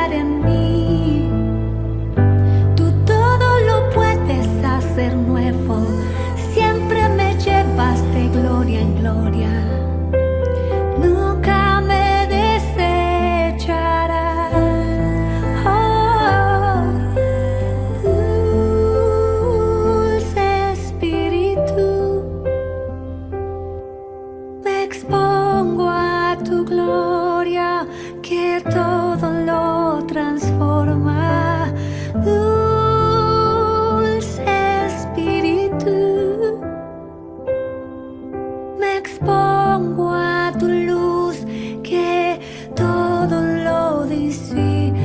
obrar en mí. Tú todo lo puedes hacer nuevo, siempre me llevas de gloria en gloria. Nunca me desecharás. Oh, dulce Espíritu, me expongo a tu gloria, que todo lo transforma. Dulce Espíritu, me expongo a tu luz, que todo lo disipa.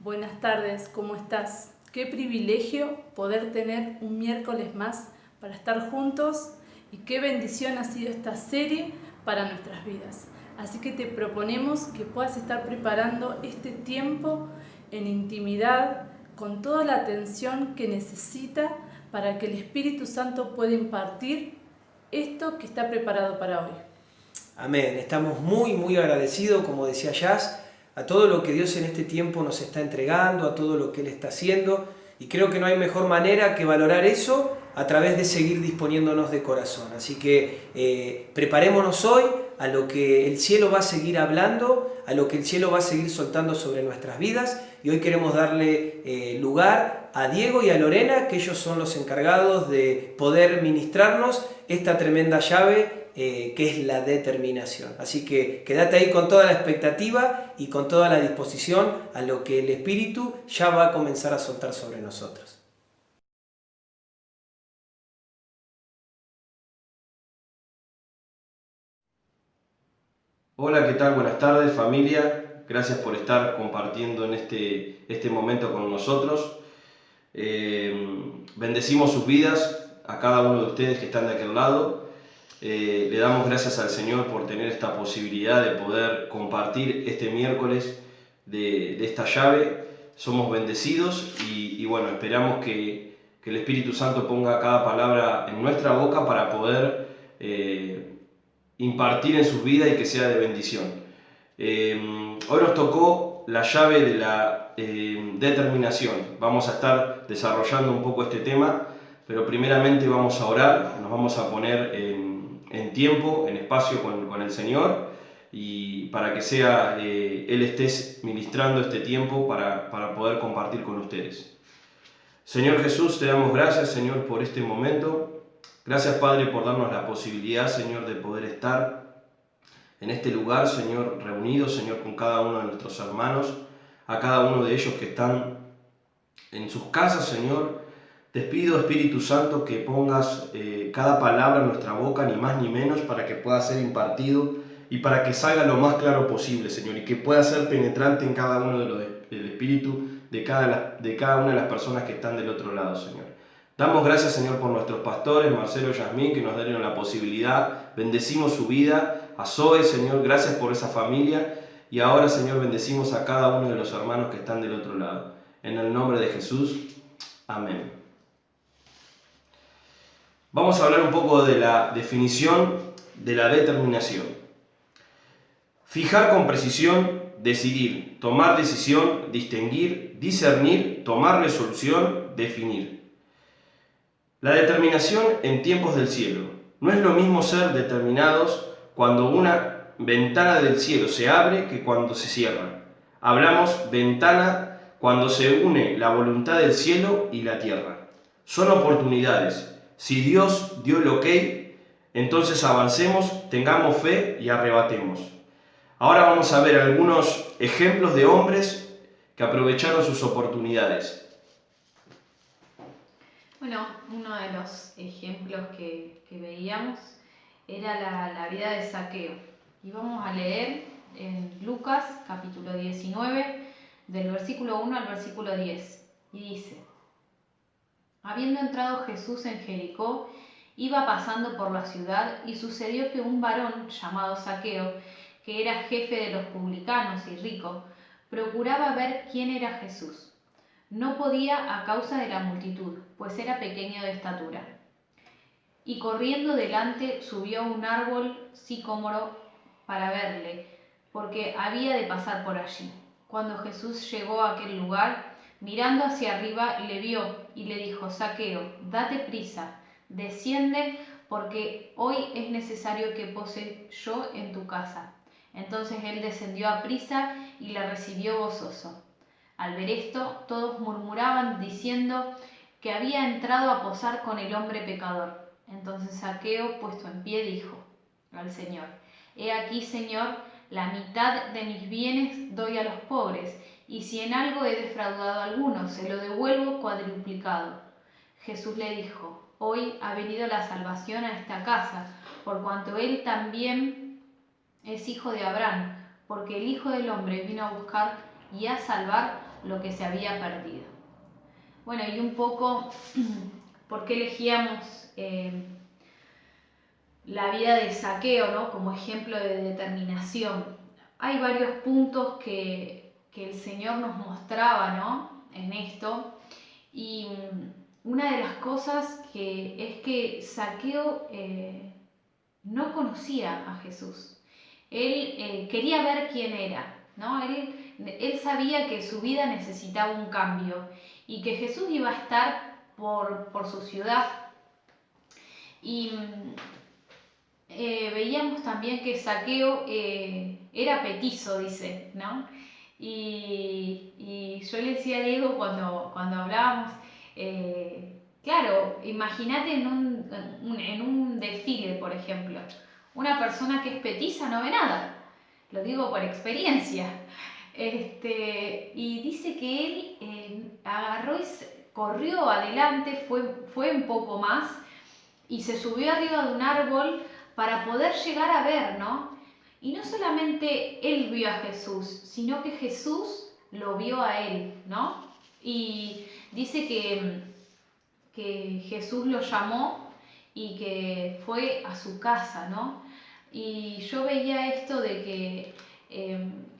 Buenas tardes, ¿cómo estás? Qué privilegio poder tener un miércoles más para estar juntos y qué bendición ha sido esta serie para nuestras vidas. Así que te proponemos que puedas estar preparando este tiempo en intimidad con toda la atención que necesita para que el Espíritu Santo pueda impartir esto que está preparado para hoy. Amén. Estamos muy agradecidos, como decía Jazz, a todo lo que Dios en este tiempo nos está entregando, a todo lo que Él está haciendo, y creo que no hay mejor manera que valorar eso a través de seguir disponiéndonos de corazón. Así que preparémonos hoy a lo que el cielo va a seguir hablando, a lo que el cielo va a seguir soltando sobre nuestras vidas, y hoy queremos darle lugar a Diego y a Lorena, que ellos son los encargados de poder ministrarnos esta tremenda llave que es la determinación. Así que quédate ahí con toda la expectativa y con toda la disposición a lo que el Espíritu ya va a comenzar a soltar sobre nosotros. Hola, ¿qué tal? Buenas tardes, familia. Gracias por estar compartiendo en este momento con nosotros. Bendecimos sus vidas a cada uno de ustedes que están de aquel lado. Le damos gracias al Señor por tener esta posibilidad de poder compartir este miércoles de esta llave. Somos bendecidos y bueno, esperamos que el Espíritu Santo ponga cada palabra en nuestra boca para poder impartir en sus vidas y que sea de bendición. Hoy nos tocó la llave de la determinación. Vamos a estar desarrollando un poco este tema, pero primeramente vamos a orar, nos vamos a poner en tiempo, en espacio con el Señor, y para que sea Él esté ministrando este tiempo para poder compartir con ustedes. Señor Jesús, te damos gracias, Señor, por este momento. Gracias, Padre, por darnos la posibilidad, Señor, de poder estar en este lugar, Señor, reunidos, Señor, con cada uno de nuestros hermanos, a cada uno de ellos que están en sus casas, Señor. Te pido, Espíritu Santo, que pongas cada palabra en nuestra boca, ni más ni menos, para que pueda ser impartido y para que salga lo más claro posible, Señor, y que pueda ser penetrante en cada uno del Espíritu de cada una de las personas que están del otro lado, Señor. Damos gracias, Señor, por nuestros pastores, Marcelo y Yasmín, que nos dieron la posibilidad. Bendecimos su vida. A Zoe, Señor, gracias por esa familia. Y ahora, Señor, bendecimos a cada uno de los hermanos que están del otro lado. En el nombre de Jesús. Amén. Vamos a hablar un poco de la definición de la determinación. Fijar con precisión, decidir, tomar decisión, distinguir, discernir, tomar resolución, definir. La determinación en tiempos del cielo. No es lo mismo ser determinados cuando una ventana del cielo se abre que cuando se cierra. Hablamos ventana cuando se une la voluntad del cielo y la tierra. Son oportunidades. Si Dios dio el ok, entonces avancemos, tengamos fe y arrebatemos. Ahora vamos a ver algunos ejemplos de hombres que aprovecharon sus oportunidades. Bueno, uno de los ejemplos que veíamos era la vida de Zaqueo. Y vamos a leer en Lucas capítulo 19, del versículo 1 al versículo 10. Y dice: Habiendo entrado Jesús en Jericó, iba pasando por la ciudad, y sucedió que un varón llamado Zaqueo, que era jefe de los publicanos y rico, procuraba ver quién era Jesús. No podía a causa de la multitud, pues era pequeño de estatura. Y corriendo delante subió a un árbol sicómoro para verle, porque había de pasar por allí. Cuando Jesús llegó a aquel lugar, mirando hacia arriba, le vio y le dijo: Zaqueo, date prisa, desciende, porque hoy es necesario que pose yo en tu casa. Entonces él descendió a prisa y la recibió gozoso. Al ver esto, todos murmuraban diciendo que había entrado a posar con el hombre pecador. Entonces Zaqueo, puesto en pie, dijo al Señor: He aquí, Señor, la mitad de mis bienes doy a los pobres, y si en algo he defraudado a alguno, se lo devuelvo cuadruplicado. Jesús le dijo: Hoy ha venido la salvación a esta casa, por cuanto él también es hijo de Abraham, porque el Hijo del Hombre vino a buscar y a salvar lo que se había perdido. Bueno, y un poco, ¿por qué elegíamos la vida de Zaqueo, ¿no?, como ejemplo de determinación? Hay varios puntos que el Señor nos mostraba, ¿no?, en esto. Y una de las cosas es que Zaqueo no conocía a Jesús. Él quería ver quién era, ¿no? Él sabía que su vida necesitaba un cambio y que Jesús iba a estar por su ciudad. Y veíamos también que Zaqueo era petizo, dice, ¿no? Y yo le decía a Diego cuando hablábamos, claro, imagínate en un desfile, por ejemplo. Una persona que es petiza no ve nada, lo digo por experiencia. Y dice que él agarró y corrió adelante, fue un poco más y se subió arriba de un árbol para poder llegar a ver, ¿no? Y no solamente él vio a Jesús, sino que Jesús lo vio a él, ¿no? Y dice que Jesús lo llamó y que fue a su casa, ¿no? Y yo veía esto de que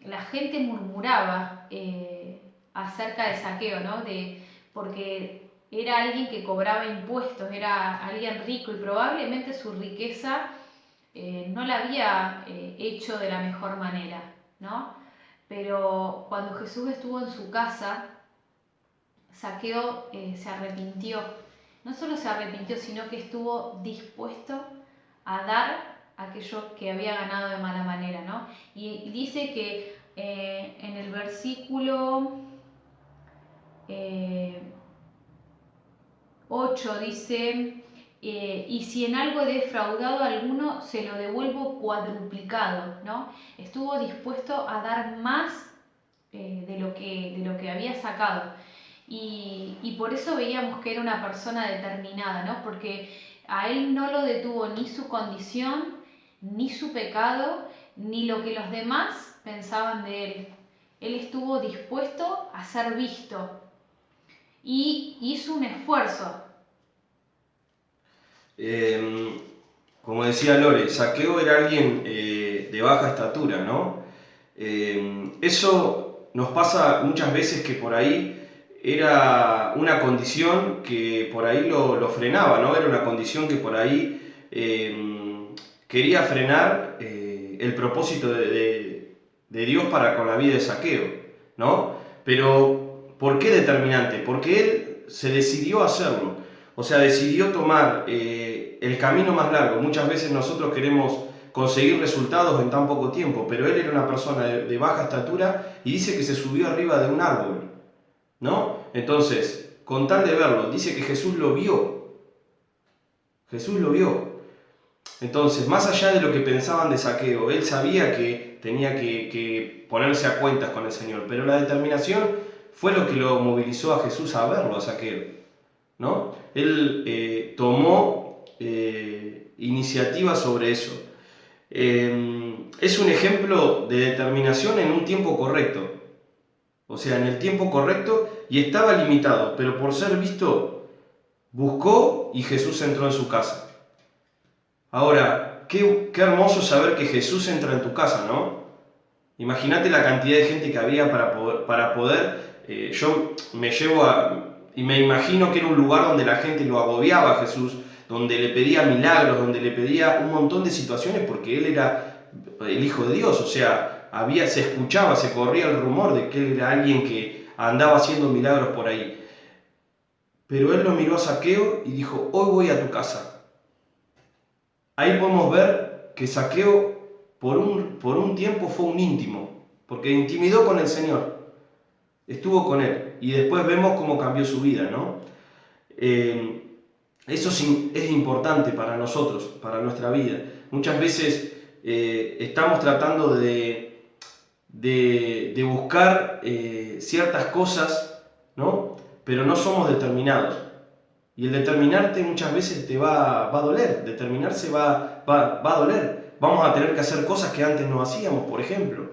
la gente murmuraba acerca de Zaqueo, ¿no? Porque era alguien que cobraba impuestos, era alguien rico y probablemente su riqueza no la había hecho de la mejor manera, ¿no? Pero cuando Jesús estuvo en su casa, Zaqueo se arrepintió. No solo se arrepintió, sino que estuvo dispuesto a dar aquello que había ganado de mala manera, ¿no? Y dice que en el versículo 8 dice: y si en algo he defraudado a alguno, se lo devuelvo cuadruplicado, ¿no? Estuvo dispuesto a dar más de lo que había sacado. Y por eso veíamos que era una persona determinada, ¿no? Porque a él no lo detuvo ni su condición, ni su pecado, ni lo que los demás pensaban de él. Él estuvo dispuesto a ser visto y hizo un esfuerzo. Como decía Lore, Zaqueo era alguien de baja estatura, ¿no? Eso nos pasa muchas veces, que por ahí era una condición que por ahí lo frenaba, ¿no? Era una condición que por ahí quería frenar el propósito de Dios para con la vida de Zaqueo, ¿no? Pero, ¿por qué determinante? Porque él se decidió hacerlo, o sea, decidió tomar el camino más largo. Muchas veces nosotros queremos conseguir resultados en tan poco tiempo, pero él era una persona de baja estatura y dice que se subió arriba de un árbol, ¿no? Entonces, con tal de verlo, dice que Jesús lo vio. Jesús lo vio. Entonces, más allá de lo que pensaban de Zaqueo, él sabía que tenía que ponerse a cuentas con el Señor, pero la determinación fue lo que lo movilizó a Jesús a verlo, a Zaqueo, ¿no? Él tomó iniciativa sobre eso. Es un ejemplo de determinación en un tiempo correcto, o sea, en el tiempo correcto, y estaba limitado, pero por ser visto, buscó y Jesús entró en su casa. Ahora, qué hermoso saber que Jesús entra en tu casa, ¿no? Imagínate la cantidad de gente que había para poder yo me llevo y me imagino que era un lugar donde la gente lo agobiaba a Jesús, donde le pedía milagros, donde le pedía un montón de situaciones, porque él era el Hijo de Dios, o sea, se escuchaba, se corría el rumor de que él era alguien que andaba haciendo milagros por ahí. Pero él lo miró a Zaqueo y dijo, hoy voy a tu casa. Ahí podemos ver que Zaqueo por un tiempo fue un íntimo, porque intimidó con el Señor, estuvo con Él, y después vemos cómo cambió su vida, ¿no? Eso es importante para nosotros, para nuestra vida. Muchas veces estamos tratando de buscar ciertas cosas, ¿no? Pero no somos determinados. Y el determinarte muchas veces te va a doler, determinarse va a doler. Vamos a tener que hacer cosas que antes no hacíamos, por ejemplo.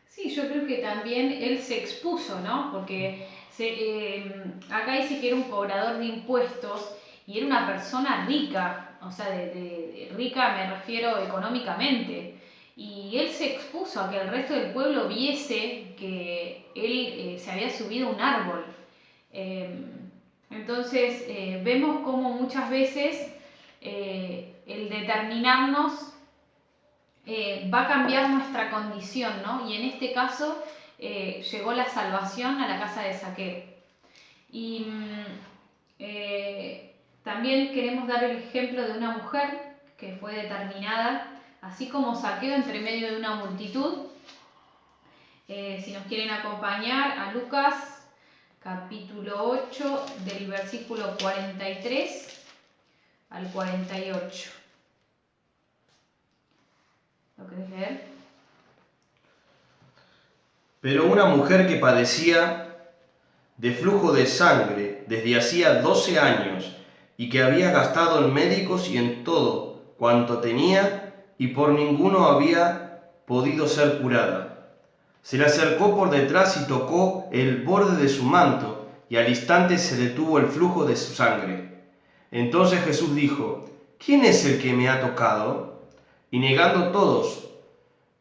Sí, yo creo que también él se expuso, ¿no? Porque acá dice que era un cobrador de impuestos y era una persona rica, o sea, de rica me refiero económicamente. Y él se expuso a que el resto del pueblo viese que él se había subido a un árbol. Entonces vemos como muchas veces el determinarnos va a cambiar nuestra condición, ¿no? Y en este caso llegó la salvación a la casa de Zaqueo. Y también queremos dar el ejemplo de una mujer que fue determinada, así como Zaqueo, entre medio de una multitud. Si nos quieren acompañar a Lucas capítulo 8, del versículo 43 al 48. ¿Lo querés leer? Pero una mujer que padecía de flujo de sangre desde hacía 12 años y que había gastado en médicos y en todo cuanto tenía y por ninguno había podido ser curada, se le acercó por detrás y tocó el borde de su manto, y al instante se detuvo el flujo de su sangre. Entonces Jesús dijo, ¿quién es el que me ha tocado? Y negando todos,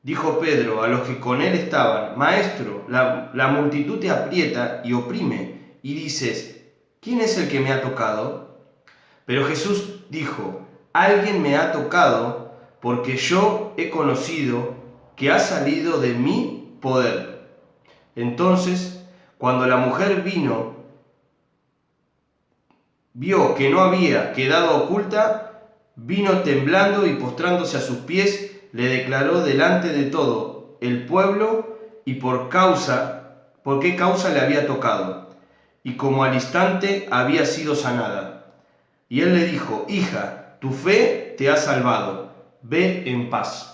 dijo Pedro a los que con él estaban, Maestro, la multitud te aprieta y oprime, y dices, ¿quién es el que me ha tocado? Pero Jesús dijo, alguien me ha tocado, porque yo he conocido que ha salido de mí poder. Entonces, cuando la mujer vio que no había quedado oculta, vino temblando y postrándose a sus pies, le declaró delante de todo el pueblo y por qué causa le había tocado, y como al instante había sido sanada. Y él le dijo, hija, tu fe te ha salvado, ve en paz.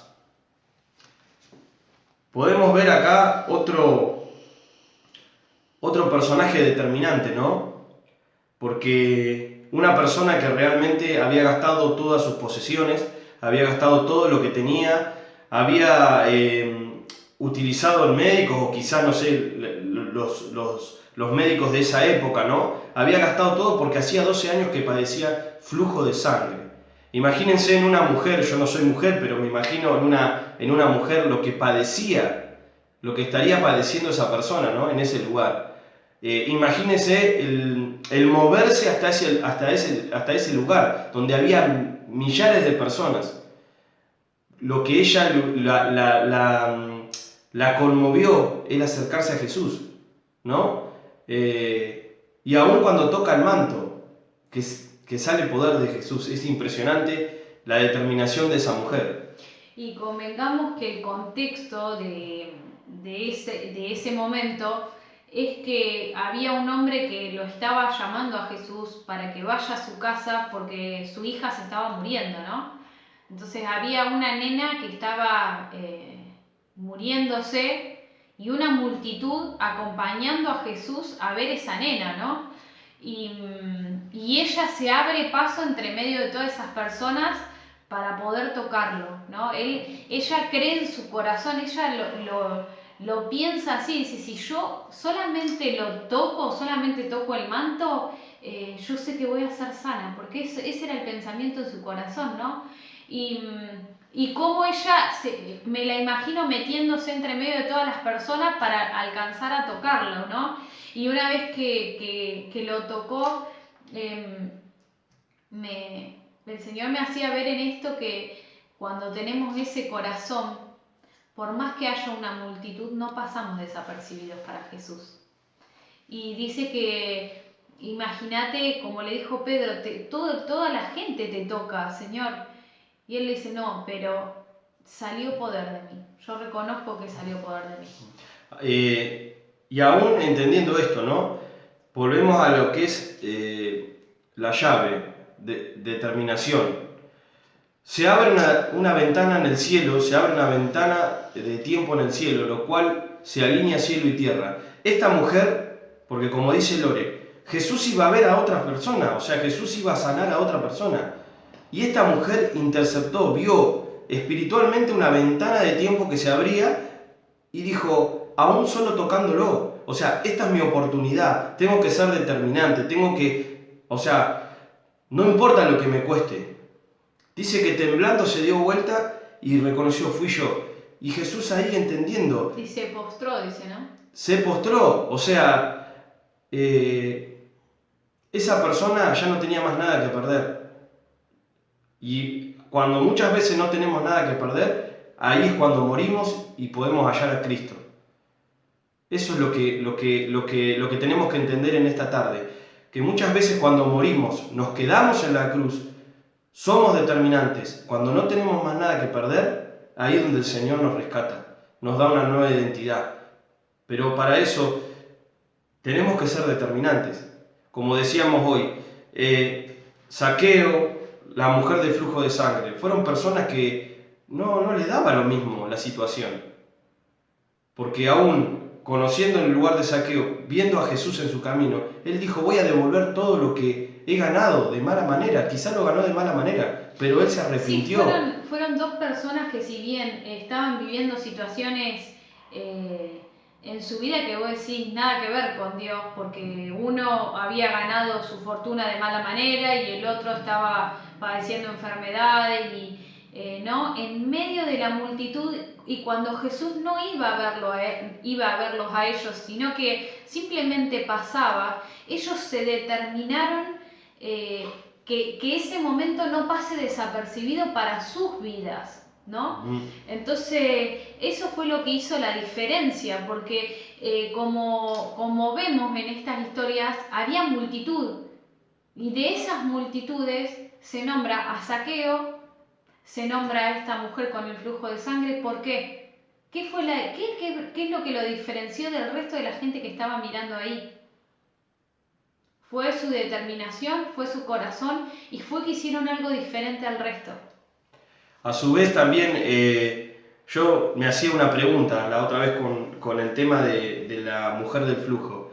Podemos ver acá otro personaje determinante, ¿no? Porque una persona que realmente había gastado todas sus posesiones, había gastado todo lo que tenía, había utilizado el médico, o quizás, no sé, los médicos de esa época, ¿no? Había gastado todo porque hacía 12 años que padecía flujo de sangre. Imagínense en una mujer, yo no soy mujer, pero me imagino en una mujer lo que padecía, lo que estaría padeciendo esa persona, ¿no? En ese lugar. Imagínense el moverse hasta ese lugar, donde había millares de personas. Lo que ella la conmovió el acercarse a Jesús, ¿no? Y aún cuando toca el manto, que sale poder de Jesús, es impresionante la determinación de esa mujer. Y convengamos que el contexto de ese momento es que había un hombre que lo estaba llamando a Jesús para que vaya a su casa porque su hija se estaba muriendo, ¿no? Entonces había una nena que estaba muriéndose y una multitud acompañando a Jesús a ver esa nena, ¿no? Y ella se abre paso entre medio de todas esas personas para poder tocarlo, ¿no? Ella cree en su corazón, ella lo piensa así, dice, si yo solamente lo toco, solamente toco el manto, yo sé que voy a ser sana, porque ese era el pensamiento en su corazón, ¿no? Y cómo ella, me la imagino metiéndose entre medio de todas las personas para alcanzar a tocarlo, ¿no? Y una vez que lo tocó, el Señor me hacía ver en esto que cuando tenemos ese corazón, por más que haya una multitud, no pasamos desapercibidos para Jesús. Y dice que, imagínate, como le dijo Pedro, toda la gente te toca, Señor. Y él le dice, no, pero salió poder de mí. Yo reconozco que salió poder de mí. Y aún entendiendo esto, ¿no? Volvemos a lo que es la llave de determinación. Se abre una ventana en el cielo, se abre una ventana de tiempo en el cielo, lo cual se alinea cielo y tierra. Esta mujer, porque como dice Lore, Jesús iba a ver a otra persona, o sea, Jesús iba a sanar a otra persona. Y esta mujer interceptó, vio espiritualmente una ventana de tiempo que se abría y dijo, aún solo tocándolo, o sea, esta es mi oportunidad, tengo que ser determinante, no importa lo que me cueste. Dice que temblando se dio vuelta y reconoció, fui yo. Y Jesús ahí entendiendo. Y se postró, dice, ¿no? Se postró, o sea, esa persona ya no tenía más nada que perder. Y cuando muchas veces no tenemos nada que perder, ahí es cuando morimos y podemos hallar a Cristo. Eso es lo que tenemos que entender en esta tarde. Que muchas veces cuando morimos, nos quedamos en la cruz, somos determinantes. Cuando no tenemos más nada que perder, ahí es donde el Señor nos rescata, nos da una nueva identidad. Pero para eso tenemos que ser determinantes. Como decíamos hoy, Zaqueo, la mujer del flujo de sangre, fueron personas que no les daba lo mismo la situación. Porque aún conociendo en el lugar de Zaqueo, viendo a Jesús en su camino, él dijo, voy a devolver todo lo que he ganado de mala manera. Quizá lo ganó de mala manera, pero él se arrepintió. Sí, fueron dos personas que si bien estaban viviendo situaciones en su vida que vos decís nada que ver con Dios, porque uno había ganado su fortuna de mala manera y el otro estaba padeciendo enfermedades y ¿no? En medio de la multitud, y cuando Jesús no iba a verlos a ellos, sino que simplemente pasaba, ellos se determinaron que ese momento no pase desapercibido para sus vidas, ¿no? Entonces eso fue lo que hizo la diferencia, porque como vemos en estas historias, había multitud, y de esas multitudes se nombra a Zaqueo, se nombra a esta mujer con el flujo de sangre. ¿Por qué? ¿Qué es lo que lo diferenció del resto de la gente que estaba mirando ahí? Fue su determinación, fue su corazón y fue que hicieron algo diferente al resto. A su vez también yo me hacía una pregunta la otra vez con el tema de la mujer del flujo.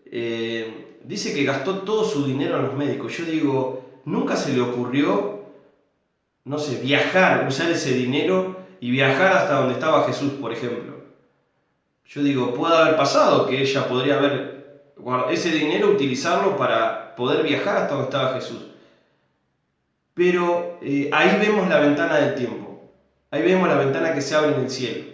Dice que gastó todo su dinero en los médicos. Yo digo, ¿nunca se le ocurrió, no sé, viajar, usar ese dinero y viajar hasta donde estaba Jesús, por ejemplo? Yo digo, puede haber pasado que ella podría haber ese dinero, utilizarlo para poder viajar hasta donde estaba Jesús. Pero ahí vemos la ventana del tiempo, ahí vemos la ventana que se abre en el cielo.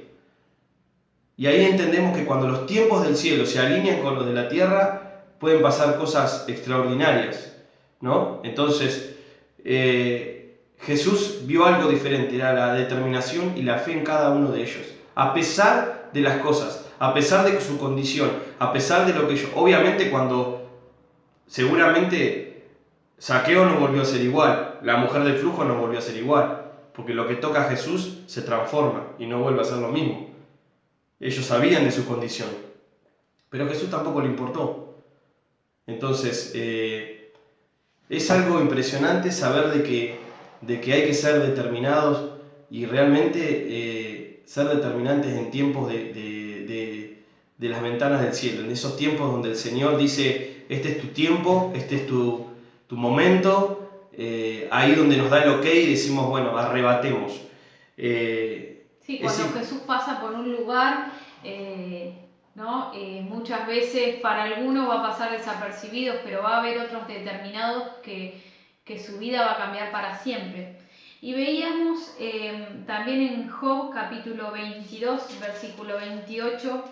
Y ahí entendemos que cuando los tiempos del cielo se alinean con los de la tierra, pueden pasar cosas extraordinarias, ¿no? Entonces, Jesús vio algo diferente, era la determinación y la fe en cada uno de ellos. A pesar de las cosas, a pesar de su condición, a pesar de lo que yo... Obviamente cuando seguramente Zaqueo no volvió a ser igual, la mujer del flujo no volvió a ser igual, porque lo que toca a Jesús se transforma y no vuelve a ser lo mismo. Ellos sabían de su condición, pero a Jesús tampoco le importó. Entonces, es algo impresionante saber de que hay que ser determinados y realmente ser determinantes en tiempos de las ventanas del cielo, en esos tiempos donde el Señor dice, este es tu tiempo, este es tu momento, ahí donde nos da el ok y decimos, bueno, arrebatemos. Sí, cuando Jesús pasa por un lugar, ¿no? Muchas veces para algunos va a pasar desapercibidos, pero va a haber otros determinados que su vida va a cambiar para siempre. Y veíamos también en Job capítulo 22, versículo 28,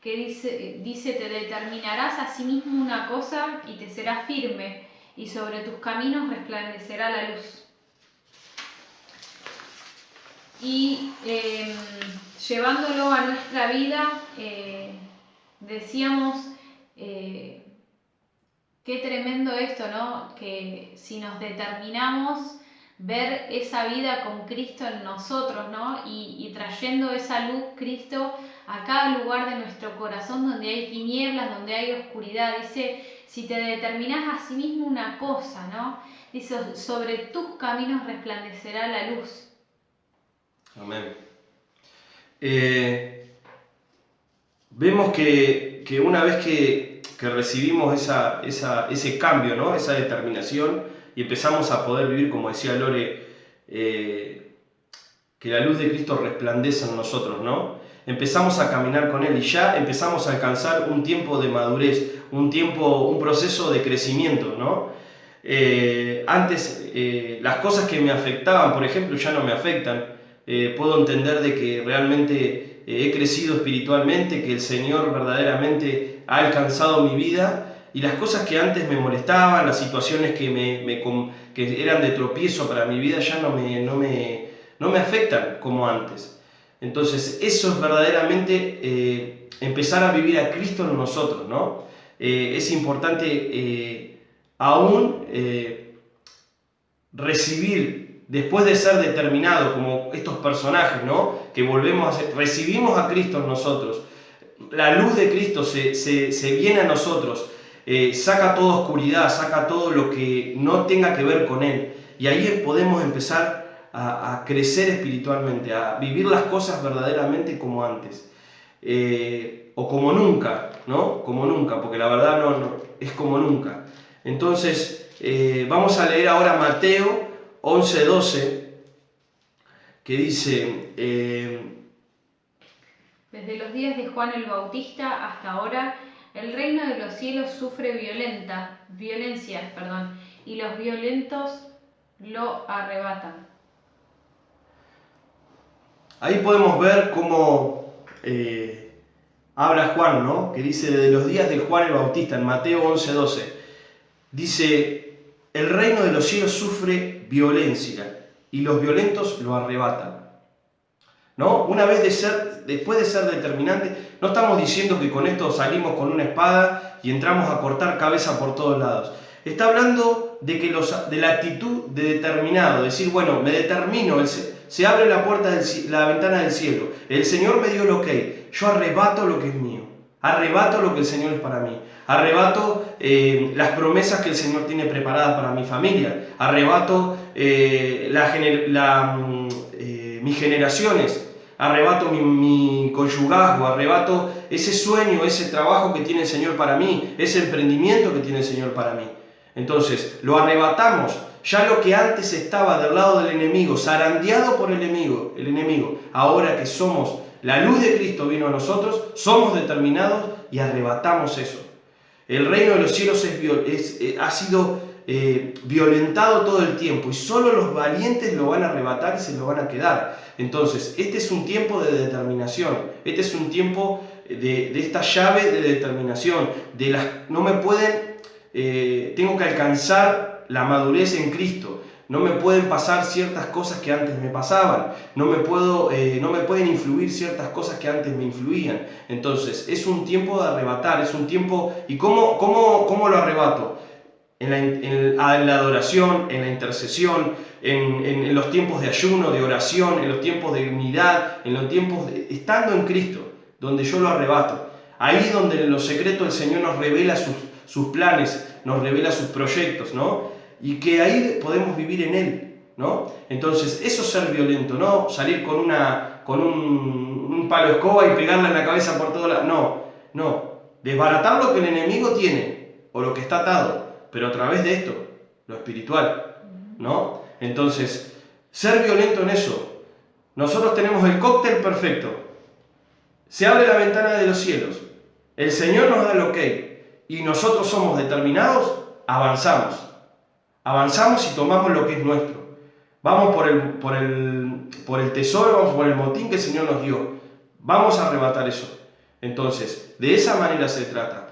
que dice, te determinarás a sí mismo una cosa y te será firme, y sobre tus caminos resplandecerá la luz. Y llevándolo a nuestra vida, decíamos, qué tremendo esto, ¿no? Que si nos determinamos ver esa vida con Cristo en nosotros, ¿no? Y trayendo esa luz, Cristo, a cada lugar de nuestro corazón donde hay tinieblas, donde hay oscuridad. Dice, si te determinás a sí mismo una cosa, ¿no? Dice, sobre tus caminos resplandecerá la luz. Amén. Vemos que una vez que recibimos ese cambio, ¿no? Esa determinación, y empezamos a poder vivir, como decía Lore, que la luz de Cristo resplandece en nosotros, ¿no? Empezamos a caminar con Él y ya empezamos a alcanzar un tiempo de madurez, un proceso de crecimiento, ¿no? Antes las cosas que me afectaban, por ejemplo, ya no me afectan. Puedo entender de que realmente he crecido espiritualmente, que el Señor verdaderamente ha alcanzado mi vida, y las cosas que antes me molestaban, las situaciones que eran de tropiezo para mi vida ya no me afectan como antes. Entonces eso es verdaderamente empezar a vivir a Cristo en nosotros, ¿no? Es importante aún recibir, después de ser determinado como estos personajes, ¿no? Que recibimos a Cristo en nosotros, la luz de Cristo se viene a nosotros, saca toda oscuridad, saca todo lo que no tenga que ver con Él, y ahí podemos empezar a crecer espiritualmente, a vivir las cosas verdaderamente como antes, o como nunca, ¿no? Como nunca, porque la verdad no es como nunca. Entonces, vamos a leer ahora Mateo 11:12, que dice... Desde los días de Juan el Bautista hasta ahora, el reino de los cielos sufre violencia, y los violentos lo arrebatan. Ahí podemos ver cómo habla Juan, ¿no? Que dice, desde los días de Juan el Bautista, en Mateo 11:12, dice, el reino de los cielos sufre violencia y los violentos lo arrebatan, ¿no? Después de ser determinante, no estamos diciendo que con esto salimos con una espada y entramos a cortar cabeza por todos lados. Está hablando de la actitud de determinado, decir, bueno, me determino, se abre la puerta, la ventana del cielo, el Señor me dio el ok, yo arrebato lo que es mío, arrebato lo que el Señor es para mí, arrebato las promesas que el Señor tiene preparadas para mi familia, arrebato mis generaciones, arrebato mi conyugazgo, arrebato ese sueño, ese trabajo que tiene el Señor para mí, ese emprendimiento que tiene el Señor para mí. Entonces, lo arrebatamos. Ya lo que antes estaba del lado del enemigo, zarandeado por el enemigo, ahora que somos, la luz de Cristo vino a nosotros, somos determinados y arrebatamos eso. El reino de los cielos ha sido violentado todo el tiempo y solo los valientes lo van a arrebatar y se lo van a quedar. Entonces, este es un tiempo de determinación, este es un tiempo de esta llave de determinación, tengo que alcanzar la madurez en Cristo, No me pueden pasar ciertas cosas que antes me pasaban. No me pueden influir ciertas cosas que antes me influían. Entonces, es un tiempo de arrebatar, es un tiempo... ¿Y cómo lo arrebato? En la adoración, en la intercesión, en los tiempos de ayuno, de oración, en los tiempos de unidad, en los tiempos estando en Cristo, donde yo lo arrebato. Ahí donde en lo secreto el Señor nos revela sus planes, nos revela sus proyectos, ¿no? Y que ahí podemos vivir en Él, ¿no? Entonces, eso es ser violento, ¿no? Salir con un palo de escoba y pegarle en la cabeza por todos lados. No. Desbaratar lo que el enemigo tiene, o lo que está atado, pero a través de esto, lo espiritual, ¿no? Entonces, ser violento en eso. Nosotros tenemos el cóctel perfecto. Se abre la ventana de los cielos. El Señor nos da el ok. Y nosotros somos determinados, avanzamos. Avanzamos y tomamos lo que es nuestro. Vamos por el tesoro, vamos por el botín que el Señor nos dio. Vamos a arrebatar eso. Entonces, de esa manera se trata.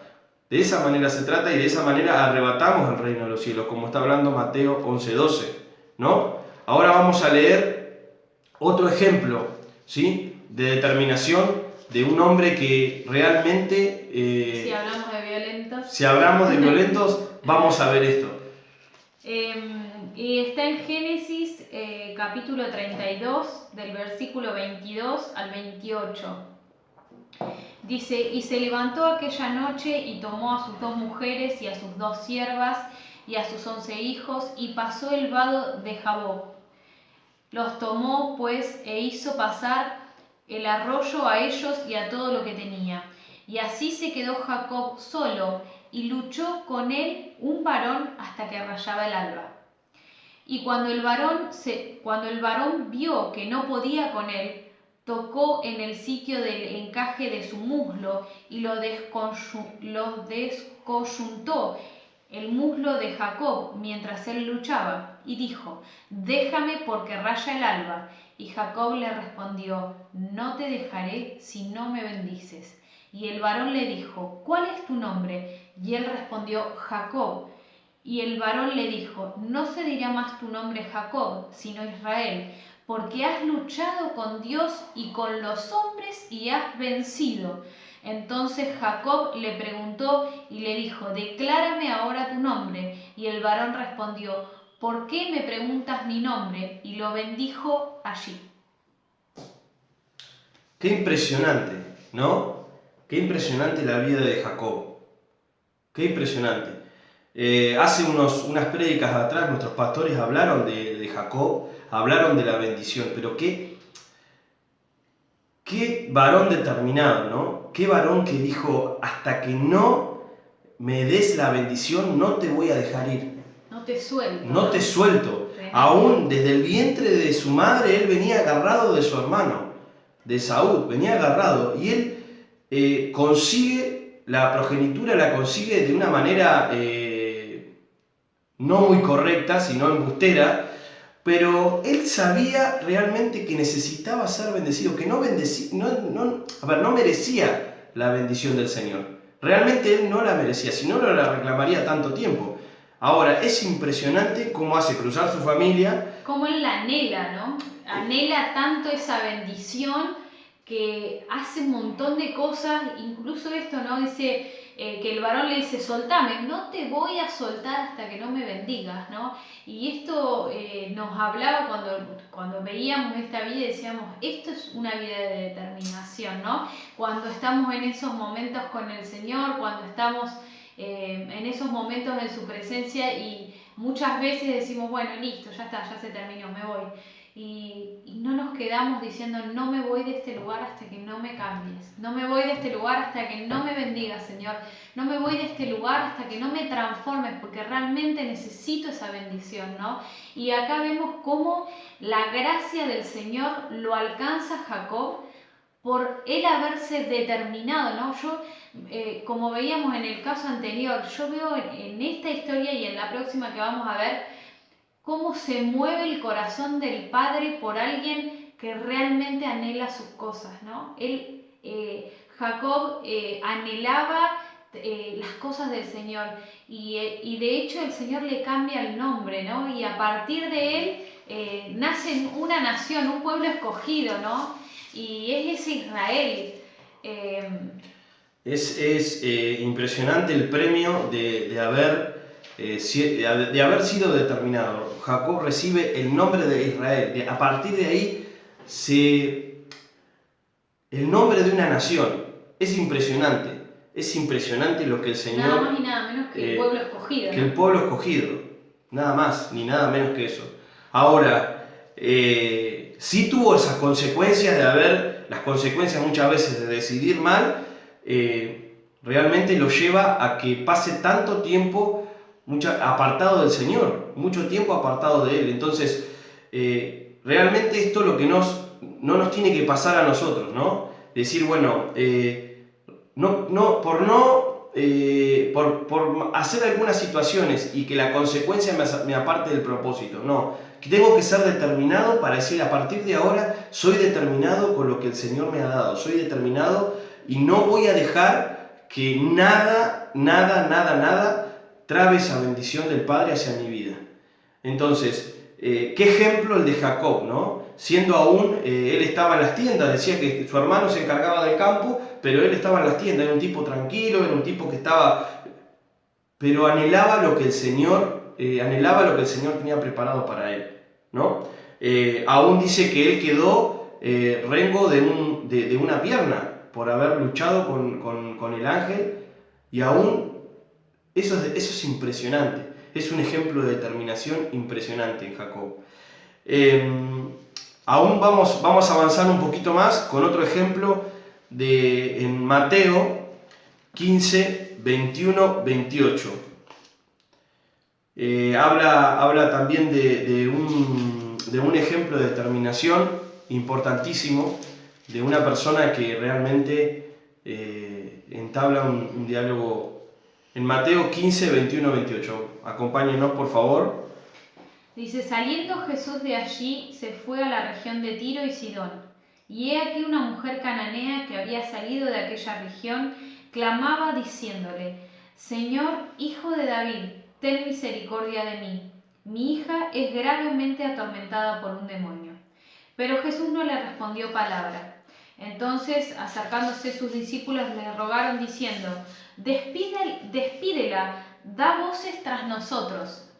De esa manera se trata y de esa manera arrebatamos el reino de los cielos, como está hablando Mateo 11:12, ¿no? Ahora vamos a leer otro ejemplo, ¿sí? De determinación de un hombre que realmente... si hablamos de violentos. Si hablamos de violentos, vamos a ver esto. Y está en Génesis capítulo 32, del versículo 22 al 28. Dice, y se levantó aquella noche y tomó a sus 2 mujeres y a sus 2 siervas y a sus 11 hijos y pasó el vado de Jaboc. Los tomó pues e hizo pasar el arroyo a ellos y a todo lo que tenía. Y así se quedó Jacob solo y luchó con él un varón hasta que rayaba el alba. Y cuando el varón vio que no podía con él, tocó en el sitio del encaje de su muslo y lo descoyuntó el muslo de Jacob mientras él luchaba, y dijo, déjame porque raya el alba. Y Jacob le respondió, no te dejaré si no me bendices. Y el varón le dijo, ¿cuál es tu nombre? Y él respondió, Jacob. Y el varón le dijo, no se dirá más tu nombre Jacob, sino Israel, porque has luchado con Dios y con los hombres y has vencido. Entonces Jacob le preguntó y le dijo, declárame ahora tu nombre. Y el varón respondió, ¿por qué me preguntas mi nombre? Y lo bendijo allí. Qué impresionante, ¿no? Qué impresionante la vida de Jacob. Qué impresionante. Hace unas prédicas atrás nuestros pastores hablaron de Jacob, hablaron de la bendición, pero qué varón determinado, ¿no? Qué varón que dijo, hasta que no me des la bendición, no te voy a dejar ir. No te suelto. No te suelto. Aún desde el vientre de su madre, él venía agarrado de su hermano, de Saúl, venía agarrado. Y él consigue, la progenitura la consigue de una manera no muy correcta, sino embustera, pero él sabía realmente que necesitaba ser bendecido, que no merecía la bendición del Señor. Realmente él no la merecía, si no la reclamaría tanto tiempo. Ahora, es impresionante cómo hace cruzar su familia. Cómo él la anhela, ¿no? Anhela tanto esa bendición que hace un montón de cosas, incluso esto, ¿no? Dice que el varón le dice, soltame, no te voy a soltar hasta que no me bendigas, ¿no? Y esto nos hablaba cuando veíamos esta vida y decíamos, esto es una vida de determinación, ¿no? Cuando estamos en esos momentos con el Señor, cuando estamos en esos momentos en su presencia y muchas veces decimos, bueno, listo, ya está, ya se terminó, me voy. Y no nos quedamos diciendo, no me voy de este lugar hasta que no me cambies, no me voy de este lugar hasta que no me bendigas, Señor, no me voy de este lugar hasta que no me transformes, porque realmente necesito esa bendición, ¿no? Y acá vemos cómo la gracia del Señor lo alcanza Jacob por él haberse determinado, ¿no? Yo, como veíamos en el caso anterior, yo veo en esta historia y en la próxima que vamos a ver, cómo se mueve el corazón del padre por alguien que realmente anhela sus cosas, ¿no? Jacob anhelaba las cosas del Señor. Y de hecho el Señor le cambia el nombre, ¿no? Y a partir de él nace una nación, un pueblo escogido, ¿no? Y es ese Israel. Es impresionante el premio de haber sido determinado. Jacob recibe el nombre de Israel. A partir de ahí, el nombre de una nación. Es impresionante. Es impresionante lo que el Señor... Nada más y nada menos que el pueblo escogido. Que ¿no? el pueblo escogido. Nada más ni nada menos que eso. Ahora, sí tuvo esas consecuencias las consecuencias muchas veces de decidir mal, realmente lo lleva a que pase tanto tiempo apartado del Señor, mucho tiempo apartado de Él. Entonces, realmente esto es lo que no nos tiene que pasar a nosotros, ¿no? Decir, bueno, por hacer algunas situaciones y que la consecuencia me aparte del propósito, no. Tengo que ser determinado para decir, a partir de ahora soy determinado con lo que el Señor me ha dado, soy determinado y no voy a dejar que nada trabe esa bendición del Padre hacia mi vida. Entonces, qué ejemplo el de Jacob, ¿no? Siendo aún, él estaba en las tiendas, decía que su hermano se encargaba del campo, pero él estaba en las tiendas, era un tipo tranquilo, era un tipo que estaba, pero anhelaba lo que el Señor tenía preparado para él, ¿no? Aún dice que él quedó rengo de una pierna por haber luchado con el ángel, y aún eso es impresionante, es un ejemplo de determinación impresionante en Jacob. Aún vamos a avanzar un poquito más con otro ejemplo en Mateo 15, 21, 28. Habla también de un ejemplo de determinación importantísimo, de una persona que realmente entabla un diálogo en Mateo 15, 21, 28. Acompáñenos, por favor. Dice, saliendo Jesús de allí, se fue a la región de Tiro y Sidón. Y he aquí una mujer cananea que había salido de aquella región, clamaba diciéndole, Señor, Hijo de David, ten misericordia de mí. Mi hija es gravemente atormentada por un demonio. Pero Jesús no le respondió palabra. Entonces, acercándose sus discípulos, le rogaron diciendo, despídela, da voces tras nosotros.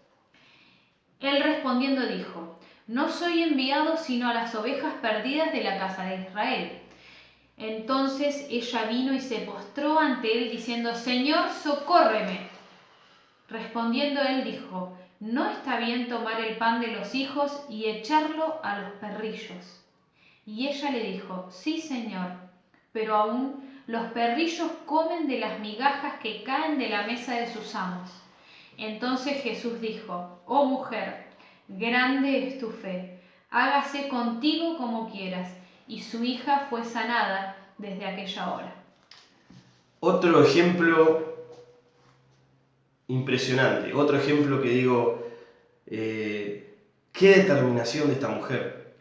Él respondiendo dijo, no soy enviado sino a las ovejas perdidas de la casa de Israel. Entonces ella vino y se postró ante él diciendo, Señor, socórreme. Respondiendo él dijo, no está bien tomar el pan de los hijos y echarlo a los perrillos. Y ella le dijo, sí, Señor, pero aún los perrillos comen de las migajas que caen de la mesa de sus amos. Entonces Jesús dijo, oh mujer, grande es tu fe, hágase contigo como quieras. Y su hija fue sanada desde aquella hora. Otro ejemplo impresionante, otro ejemplo que digo, qué determinación de esta mujer,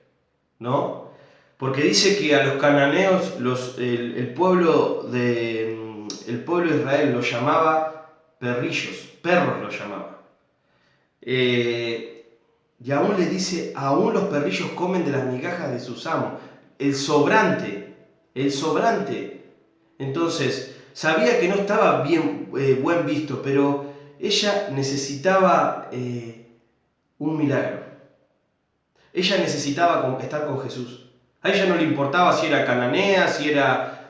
¿no? Porque dice que a los cananeos, el pueblo de Israel los llamaba perrillos, perros los llamaba. Y aún le dice, aún los perrillos comen de las migajas de sus amos. El sobrante. Entonces, sabía que no estaba buen visto, pero ella necesitaba un milagro. Ella necesitaba estar con Jesús. A ella no le importaba si era cananea,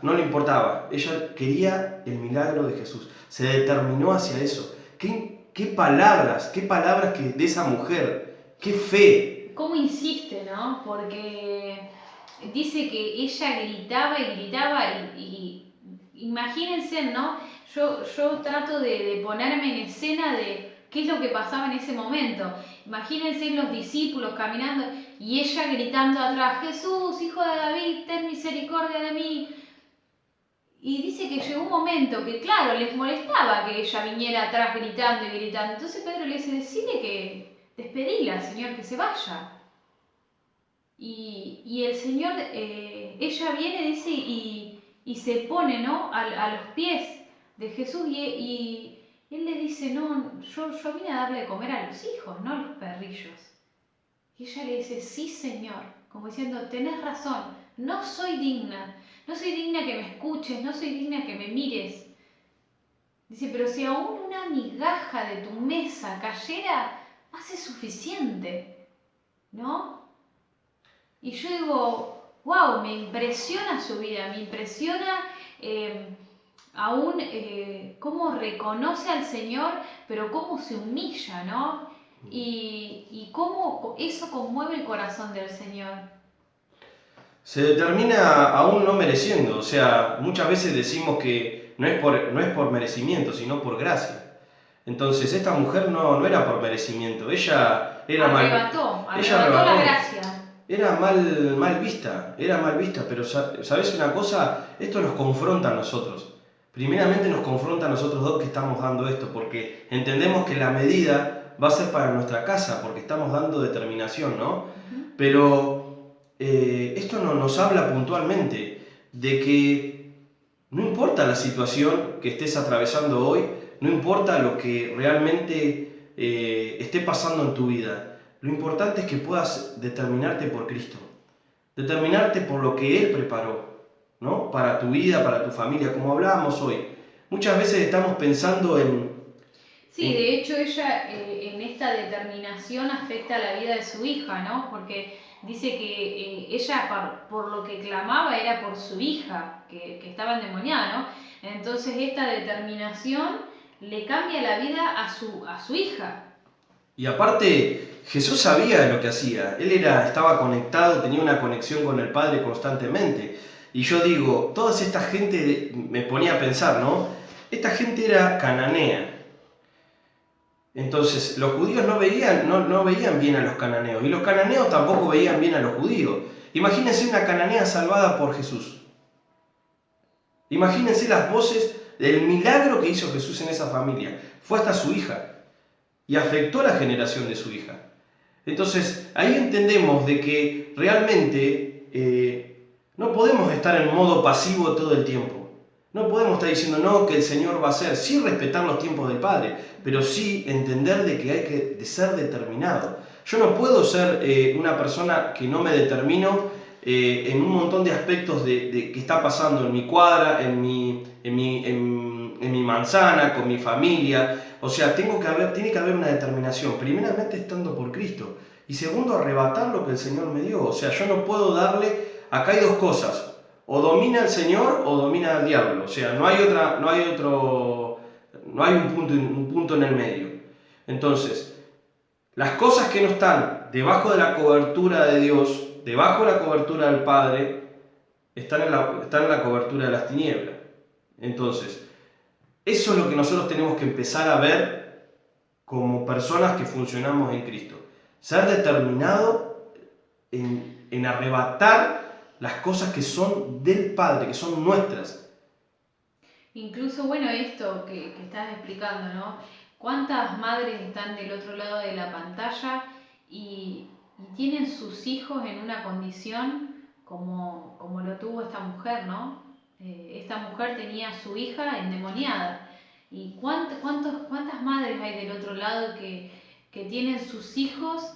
no le importaba. Ella quería el milagro de Jesús. Se determinó hacia eso. ¿Qué palabras que de esa mujer, qué fe. ¿Cómo insiste, no? Porque dice que ella gritaba y imagínense, ¿no? Yo trato de ponerme en escena de qué es lo que pasaba en ese momento. Imagínense los discípulos caminando y ella gritando atrás, Jesús, Hijo de David, ten misericordia de mí. Y dice que llegó un momento que, claro, les molestaba que ella viniera atrás gritando y gritando. Entonces Pedro le dice, decile que despedila, Señor, que se vaya. Y el Señor, ella viene, dice, y se pone, ¿no? a los pies de Jesús y él le dice, no, yo vine a darle de comer a los hijos, no a los perrillos. Y ella le dice, sí, Señor, como diciendo, tenés razón, no soy digna que me escuches, no soy digna que me mires. Dice, pero si aún una migaja de tu mesa cayera, hace suficiente, ¿no? Y yo digo, wow, me impresiona su vida, me impresiona aún cómo reconoce al Señor, pero cómo se humilla, ¿no? Y cómo eso conmueve el corazón del Señor. Se determina aún no mereciendo, o sea, muchas veces decimos que no es por merecimiento, sino por gracia. Entonces esta mujer no era por merecimiento, ella arrebató la gracia. Era mal vista, pero ¿sabes una cosa? Esto nos confronta a nosotros. Primeramente nos confronta a nosotros dos que estamos dando esto, porque entendemos que la medida va a ser para nuestra casa, porque estamos dando determinación, ¿no? Uh-huh. Pero esto nos habla puntualmente de que no importa la situación que estés atravesando hoy, no importa lo que realmente esté pasando en tu vida, lo importante es que puedas determinarte por Cristo, determinarte por lo que Él preparó, ¿no? Para tu vida, para tu familia, como hablábamos hoy. Muchas veces estamos pensando en... Sí, de hecho ella en esta determinación afecta la vida de su hija, ¿no? Porque dice que ella por lo que clamaba era por su hija, que estaba endemoniada, ¿no? Entonces esta determinación le cambia la vida a su hija. Y aparte, Jesús sabía lo que hacía. Él estaba conectado, tenía una conexión con el Padre constantemente. Y yo digo, toda esta gente, me ponía a pensar, ¿no? Esta gente era cananea. Entonces, los judíos no veían bien a los cananeos, y los cananeos tampoco veían bien a los judíos. Imagínense una cananea salvada por Jesús. Imagínense las voces del milagro que hizo Jesús en esa familia. Fue hasta su hija, y afectó la generación de su hija. Entonces, ahí entendemos de que realmente no podemos estar en modo pasivo todo el tiempo. No podemos estar diciendo, no, que el Señor va a hacer, sí respetar los tiempos del Padre, pero sí entender de que hay que ser determinado. Yo no puedo ser una persona que no me determino en un montón de aspectos de que está pasando en mi cuadra, en mi manzana, con mi familia. O sea, tiene que haber una determinación, primeramente estando por Cristo, y segundo, arrebatar lo que el Señor me dio. O sea, yo no puedo darle, acá hay dos cosas. O domina el Señor o domina el diablo. O sea, no hay un punto en el medio. Entonces, las cosas que no están debajo de la cobertura de Dios, debajo de la cobertura del Padre, están en la cobertura de las tinieblas. Entonces, eso es lo que nosotros tenemos que empezar a ver como personas que funcionamos en Cristo. Ser determinado en arrebatar las cosas que son del Padre, que son nuestras. Incluso, bueno, esto que estás explicando, ¿no? ¿Cuántas madres están del otro lado de la pantalla y tienen sus hijos en una condición como lo tuvo esta mujer, ¿no? Esta mujer tenía a su hija endemoniada. ¿Y cuántas madres hay del otro lado que tienen sus hijos,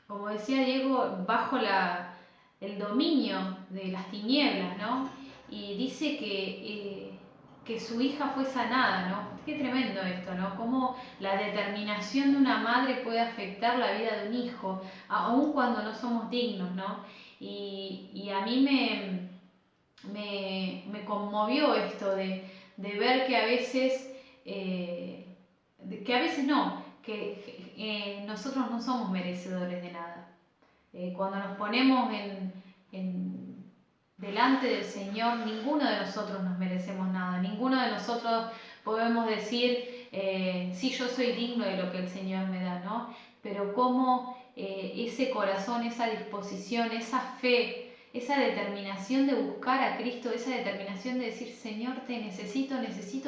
como decía Diego, bajo el dominio de las tinieblas, ¿no? Y dice que su hija fue sanada, ¿no? Qué tremendo esto, ¿no? Cómo la determinación de una madre puede afectar la vida de un hijo, aun cuando no somos dignos, ¿no? Y a mí me conmovió esto de ver que a veces nosotros no somos merecedores de nada. Cuando nos ponemos delante del Señor, ninguno de nosotros nos merecemos nada, ninguno de nosotros podemos decir, sí, yo soy digno de lo que el Señor me da, ¿no? Pero cómo ese corazón, esa disposición, esa fe, esa determinación de buscar a Cristo, esa determinación de decir, Señor, te necesito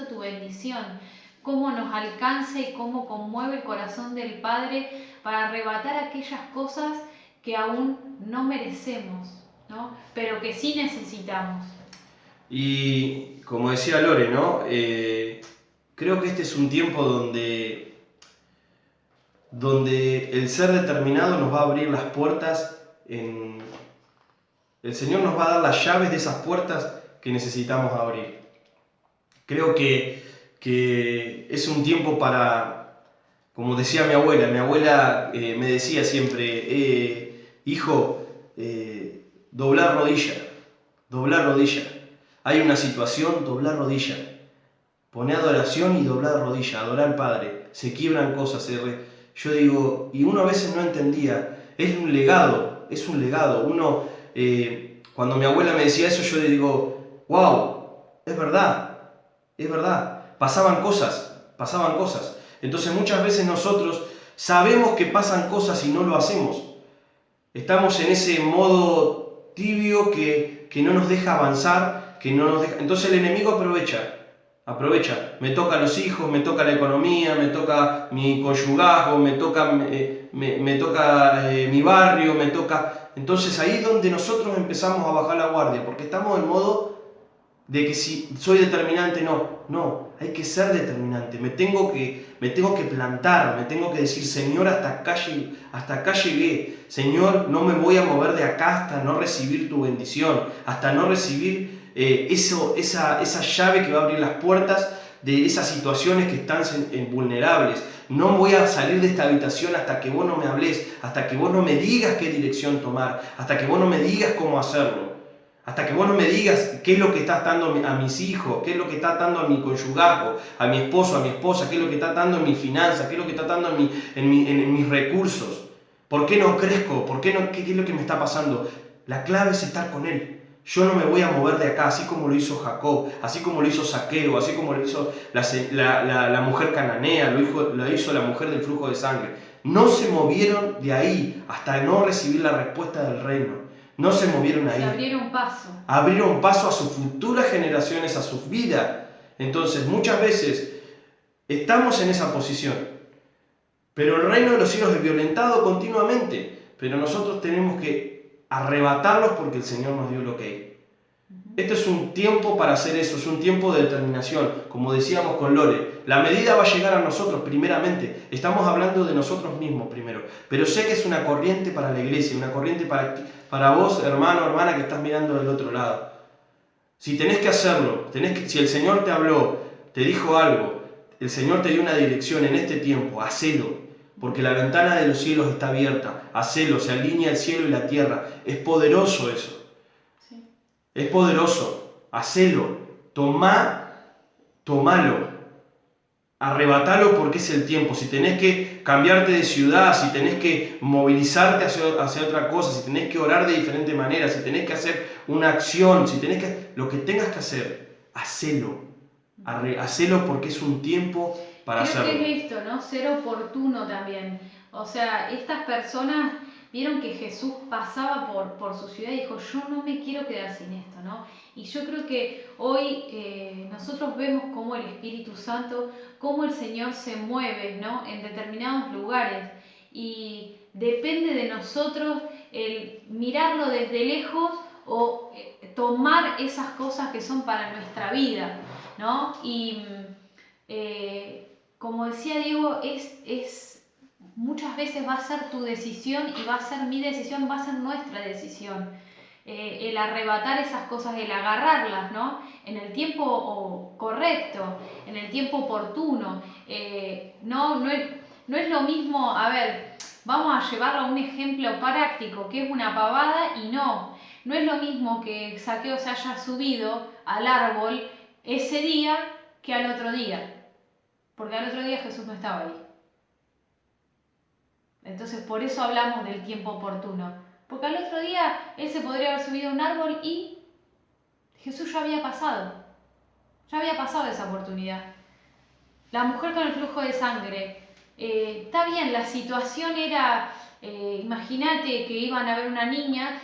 tu bendición, cómo nos alcanza y cómo conmueve el corazón del Padre para arrebatar aquellas cosas que aún no merecemos, ¿no? Pero que sí necesitamos. Y como decía Lore, ¿no? Creo que este es un tiempo donde el ser determinado nos va a abrir las puertas, el Señor nos va a dar las llaves de esas puertas que necesitamos abrir. Creo que es un tiempo para, como decía mi abuela me decía siempre, hijo, doblar rodilla. Hay una situación, doblar rodilla. Poné adoración y doblar rodilla, adorar al Padre. Se quiebran cosas. Yo digo, y uno a veces no entendía, es un legado. Uno, cuando mi abuela me decía eso, yo le digo, wow, es verdad. Pasaban cosas. Entonces muchas veces nosotros sabemos que pasan cosas y no lo hacemos. Estamos en ese modo tibio que no nos deja avanzar, Entonces el enemigo aprovecha. Me toca los hijos, me toca la economía, me toca mi conyugazgo, me toca mi barrio, Entonces ahí es donde nosotros empezamos a bajar la guardia, porque estamos en modo de que si soy determinante, no, hay que ser determinante, me tengo que plantar, me tengo que decir, Señor, hasta acá llegué, Señor, no me voy a mover de acá hasta no recibir tu bendición, hasta no recibir esa llave que va a abrir las puertas de esas situaciones que están vulnerables. No voy a salir de esta habitación hasta que vos no me hables, hasta que vos no me digas qué dirección tomar, hasta que vos no me digas cómo hacerlo, hasta que vos no me digas qué es lo que estás dando a mis hijos, qué es lo que está dando a mi conyugazgo, a mi esposo, a mi esposa, qué es lo que está dando en mis finanzas, qué es lo que está dando en mis recursos. ¿Por qué no crezco? ¿Qué es lo que me está pasando? La clave es estar con Él. Yo no me voy a mover de acá, así como lo hizo Jacob, así como lo hizo Zaqueo, así como lo hizo la mujer cananea, lo hizo la mujer del flujo de sangre. No se movieron de ahí hasta no recibir la respuesta del reino. No se movieron ahí. Se abrieron paso. Abrieron paso a sus futuras generaciones, a sus vidas. Entonces, muchas veces estamos en esa posición. Pero el reino de los cielos es violentado continuamente. Pero nosotros tenemos que arrebatarlos porque el Señor nos dio el ok. Este es un tiempo para hacer eso, es un tiempo de determinación. Como decíamos con Lore, la medida va a llegar a nosotros primeramente. Estamos hablando de nosotros mismos primero. Pero sé que es una corriente para la iglesia, una corriente para vos, hermano, hermana, que estás mirando del otro lado. Si tenés que hacerlo, si el Señor te habló, te dijo algo, el Señor te dio una dirección en este tiempo, hacelo. Porque la ventana de los cielos está abierta. Hacelo, se alinea el cielo y la tierra. Es poderoso eso. Sí. Es poderoso. Hacelo. Tomalo. Arrebatalo porque es el tiempo. Si tenés que cambiarte de ciudad, si tenés que movilizarte hacia otra cosa, si tenés que orar de diferente manera, si tenés que hacer una acción, lo que tengas que hacer, hacelo. Hacelo porque es un tiempo para hacerlo. Creo que es esto, ¿no? Ser oportuno también. O sea, estas personas vieron que Jesús pasaba por su ciudad y dijo, yo no me quiero quedar sin esto, ¿no? Y yo creo que hoy nosotros vemos cómo el Espíritu Santo, cómo el Señor se mueve, ¿no? En determinados lugares. Y depende de nosotros el mirarlo desde lejos o tomar esas cosas que son para nuestra vida, ¿no? Y como decía Diego, muchas veces va a ser tu decisión y va a ser mi decisión, va a ser nuestra decisión. El arrebatar esas cosas, el agarrarlas, ¿no? En el tiempo correcto, en el tiempo oportuno. No es lo mismo, a ver, vamos a llevarlo a un ejemplo práctico, que es una pavada y no es lo mismo que Zaqueo se haya subido al árbol ese día que al otro día. Porque al otro día Jesús no estaba ahí. Entonces por eso hablamos del tiempo oportuno. Porque al otro día él se podría haber subido a un árbol y Jesús ya había pasado. Ya había pasado esa oportunidad. La mujer con el flujo de sangre. Está bien, la situación era, imagínate que iban a ver una niña,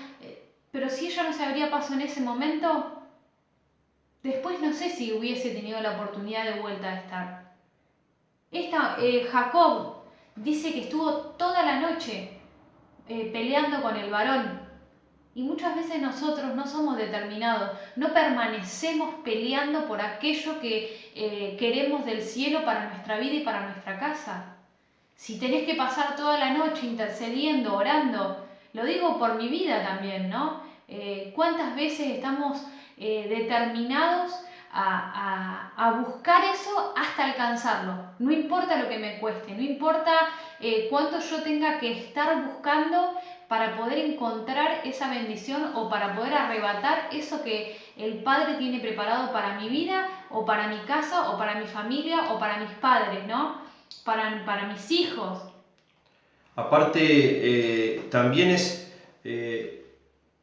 pero si ella no se abría paso en ese momento, después no sé si hubiese tenido la oportunidad de vuelta de estar. Jacob dice que estuvo toda la noche peleando con el varón Y muchas veces nosotros no somos determinados, no permanecemos peleando por aquello que queremos del cielo para nuestra vida y para nuestra casa. Si tenés que pasar toda la noche intercediendo, orando, lo digo por mi vida también, ¿no? ¿Cuántas veces estamos determinados a buscar eso hasta alcanzarlo? No importa lo que me cueste, no importa cuánto yo tenga que estar buscando para poder encontrar esa bendición o para poder arrebatar eso que el Padre tiene preparado para mi vida o para mi casa o para mi familia o para mis padres, ¿no? Para mis hijos. Aparte, también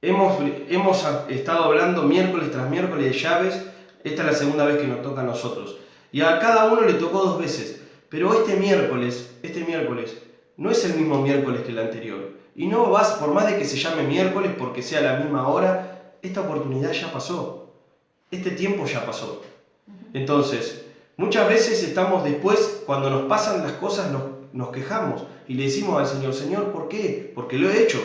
hemos estado hablando miércoles tras miércoles de llaves. Esta es la segunda vez que nos toca a nosotros. Y a cada uno le tocó 2 veces. Pero este miércoles no es el mismo miércoles que el anterior. Y no vas, por más de que se llame miércoles porque sea la misma hora, esta oportunidad ya pasó. Este tiempo ya pasó. Entonces, muchas veces estamos después, cuando nos pasan las cosas, nos quejamos y le decimos al Señor, Señor, ¿por qué? Porque lo he hecho,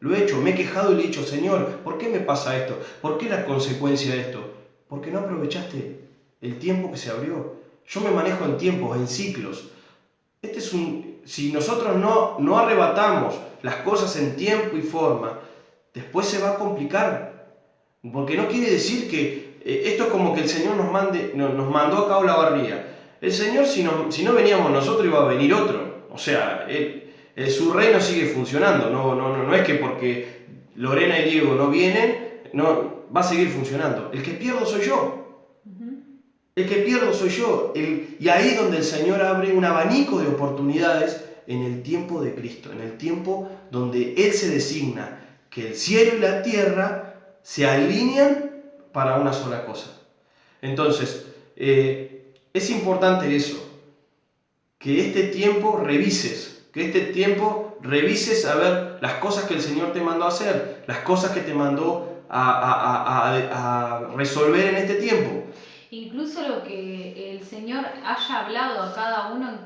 me he quejado y le he dicho, Señor, ¿por qué me pasa esto? ¿Por qué la consecuencia de esto? Porque no aprovechaste el tiempo que se abrió. Yo me manejo en tiempos, en ciclos. Si nosotros no arrebatamos las cosas en tiempo y forma, después se va a complicar. Porque no quiere decir que esto es como que el Señor nos mandó acá a Olavarría. El Señor, si no veníamos nosotros, iba a venir otro. O sea, su reino sigue funcionando. No es que porque Lorena y Diego no vienen, no va a seguir funcionando. El que pierdo soy yo. El que pierdo soy yo. Y ahí es donde el Señor abre un abanico de oportunidades en el tiempo de Cristo, en el tiempo donde Él se designa que el cielo y la tierra se alinean para una sola cosa. Entonces, es importante eso, que este tiempo revises a ver las cosas que el Señor te mandó a hacer, las cosas que te mandó a resolver en este tiempo. Incluso lo que el Señor haya hablado a cada uno en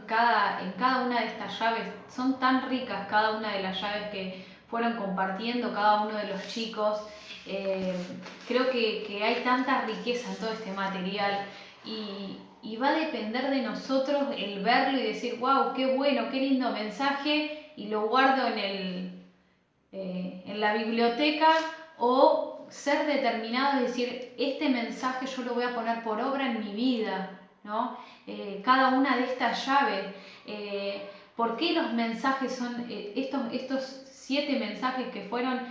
cada una de estas llaves, son tan ricas cada una de las llaves que fueron compartiendo cada uno de los chicos. Creo que hay tanta riqueza en todo este material y va a depender de nosotros el verlo y decir, wow, qué bueno, qué lindo mensaje, y lo guardo en la biblioteca, o ser determinado y decir, este mensaje yo lo voy a poner por obra en mi vida, ¿no? Cada una de estas llaves, ¿por qué los mensajes son estos 7 mensajes que fueron,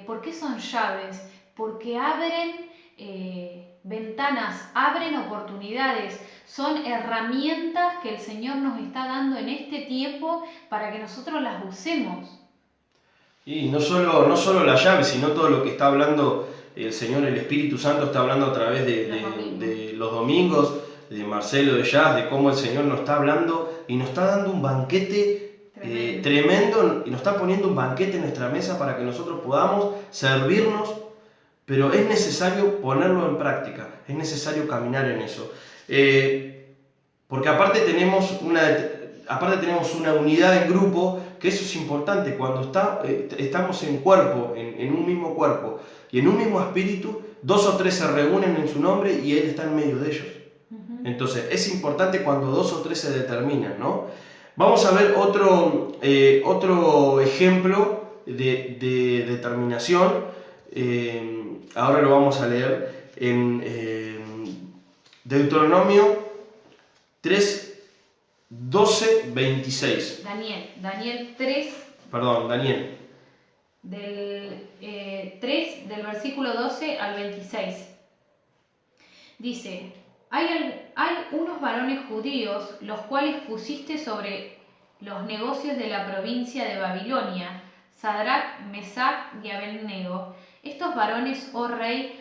por qué son llaves? Porque abren ventanas, abren oportunidades, son herramientas que el Señor nos está dando en este tiempo para que nosotros las usemos. Y no solo la llave, sino todo lo que está hablando el Señor, el Espíritu Santo está hablando a través de los domingos, de Marcelo de Jazz, de cómo el Señor nos está hablando y nos está dando un banquete tremendo, y nos está poniendo un banquete en nuestra mesa para que nosotros podamos servirnos, pero es necesario ponerlo en práctica, es necesario caminar en eso. Porque aparte tenemos una unidad en grupo, que eso es importante. Cuando estamos en cuerpo, en un mismo cuerpo y en un mismo espíritu, 2 o 3 se reúnen en su nombre y Él está en medio de ellos. Entonces es importante cuando 2 o 3 se determinan, ¿no? Vamos a ver otro ejemplo de determinación. Ahora lo vamos a leer en Deuteronomio 3, 12, 26. Daniel 3. Perdón, Daniel. Del 3, del versículo 12 al 26. Dice, hay unos varones judíos, los cuales pusiste sobre los negocios de la provincia de Babilonia, Sadrach, Mesach y Abednego. Estos varones, oh rey,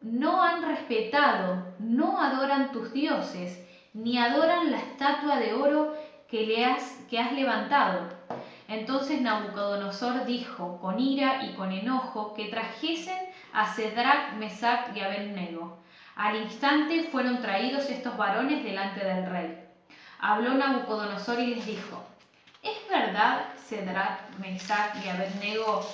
no han respetado, no adoran tus dioses, ni adoran la estatua de oro que has levantado. Entonces Nabucodonosor dijo con ira y con enojo que trajesen a Sadrach, Mesach y Abednego. Al instante fueron traídos estos varones delante del rey. Habló Nabucodonosor y les dijo, ¿es verdad, Sadrach, Mesach y Abednego,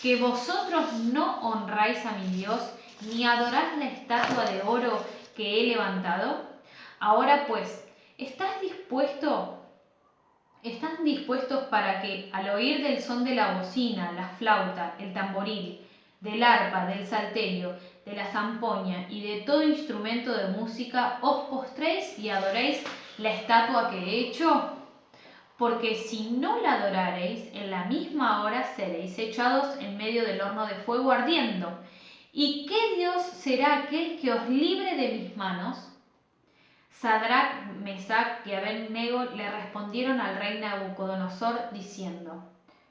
¿Que vosotros no honráis a mi Dios, ni adoráis la estatua de oro que he levantado? Ahora pues, ¿están dispuestos para que, al oír del son de la bocina, la flauta, el tamboril, del arpa, del salterio, de la zampoña y de todo instrumento de música, os postréis y adoréis la estatua que he hecho? Porque si no la adorareis, en la misma hora seréis echados en medio del horno de fuego ardiendo. ¿Y qué Dios será aquel que os libre de mis manos? Sadrac, Mesac y Abed-nego le respondieron al rey Nabucodonosor diciendo: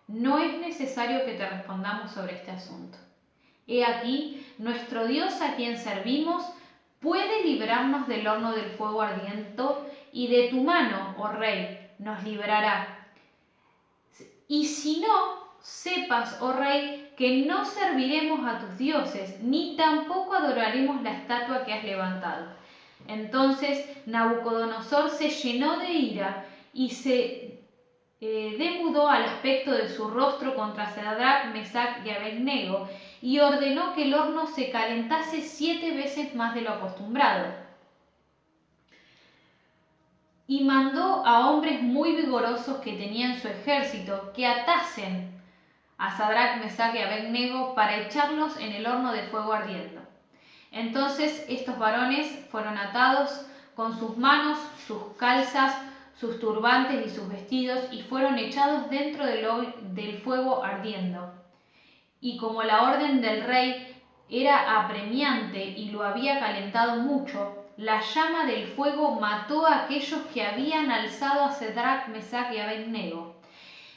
no es necesario que te respondamos sobre este asunto. He aquí, nuestro Dios a quien servimos puede librarnos del horno del fuego ardiendo, y de tu mano, oh rey, nos librará. Y si no, sepas, oh rey, que no serviremos a tus dioses, ni tampoco adoraremos la estatua que has levantado. Entonces Nabucodonosor se llenó de ira y se demudó al aspecto de su rostro contra Sadrac, Mesac y Abed-nego, y ordenó que el horno se calentase 7 veces más de lo acostumbrado. Y mandó a hombres muy vigorosos que tenía en su ejército que atasen a Sadrac, Mesac y Abed-nego para echarlos en el horno de fuego ardiendo. Entonces estos varones fueron atados con sus manos, sus calzas, sus turbantes y sus vestidos, y fueron echados dentro del fuego ardiendo. Y como la orden del rey era apremiante y lo había calentado mucho, la llama del fuego mató a aquellos que habían alzado a Sadrac, Mesac y Abed-nego.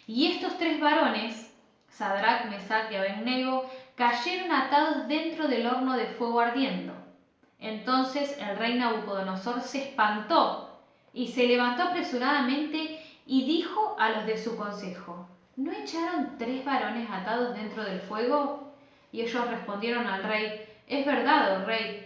Y estos 3 varones, Sadrac, Mesac y Abed-nego, cayeron atados dentro del horno de fuego ardiendo. Entonces el rey Nabucodonosor se espantó y se levantó apresuradamente y dijo a los de su consejo: ¿no echaron 3 varones atados dentro del fuego? Y ellos respondieron al rey: es verdad, oh rey.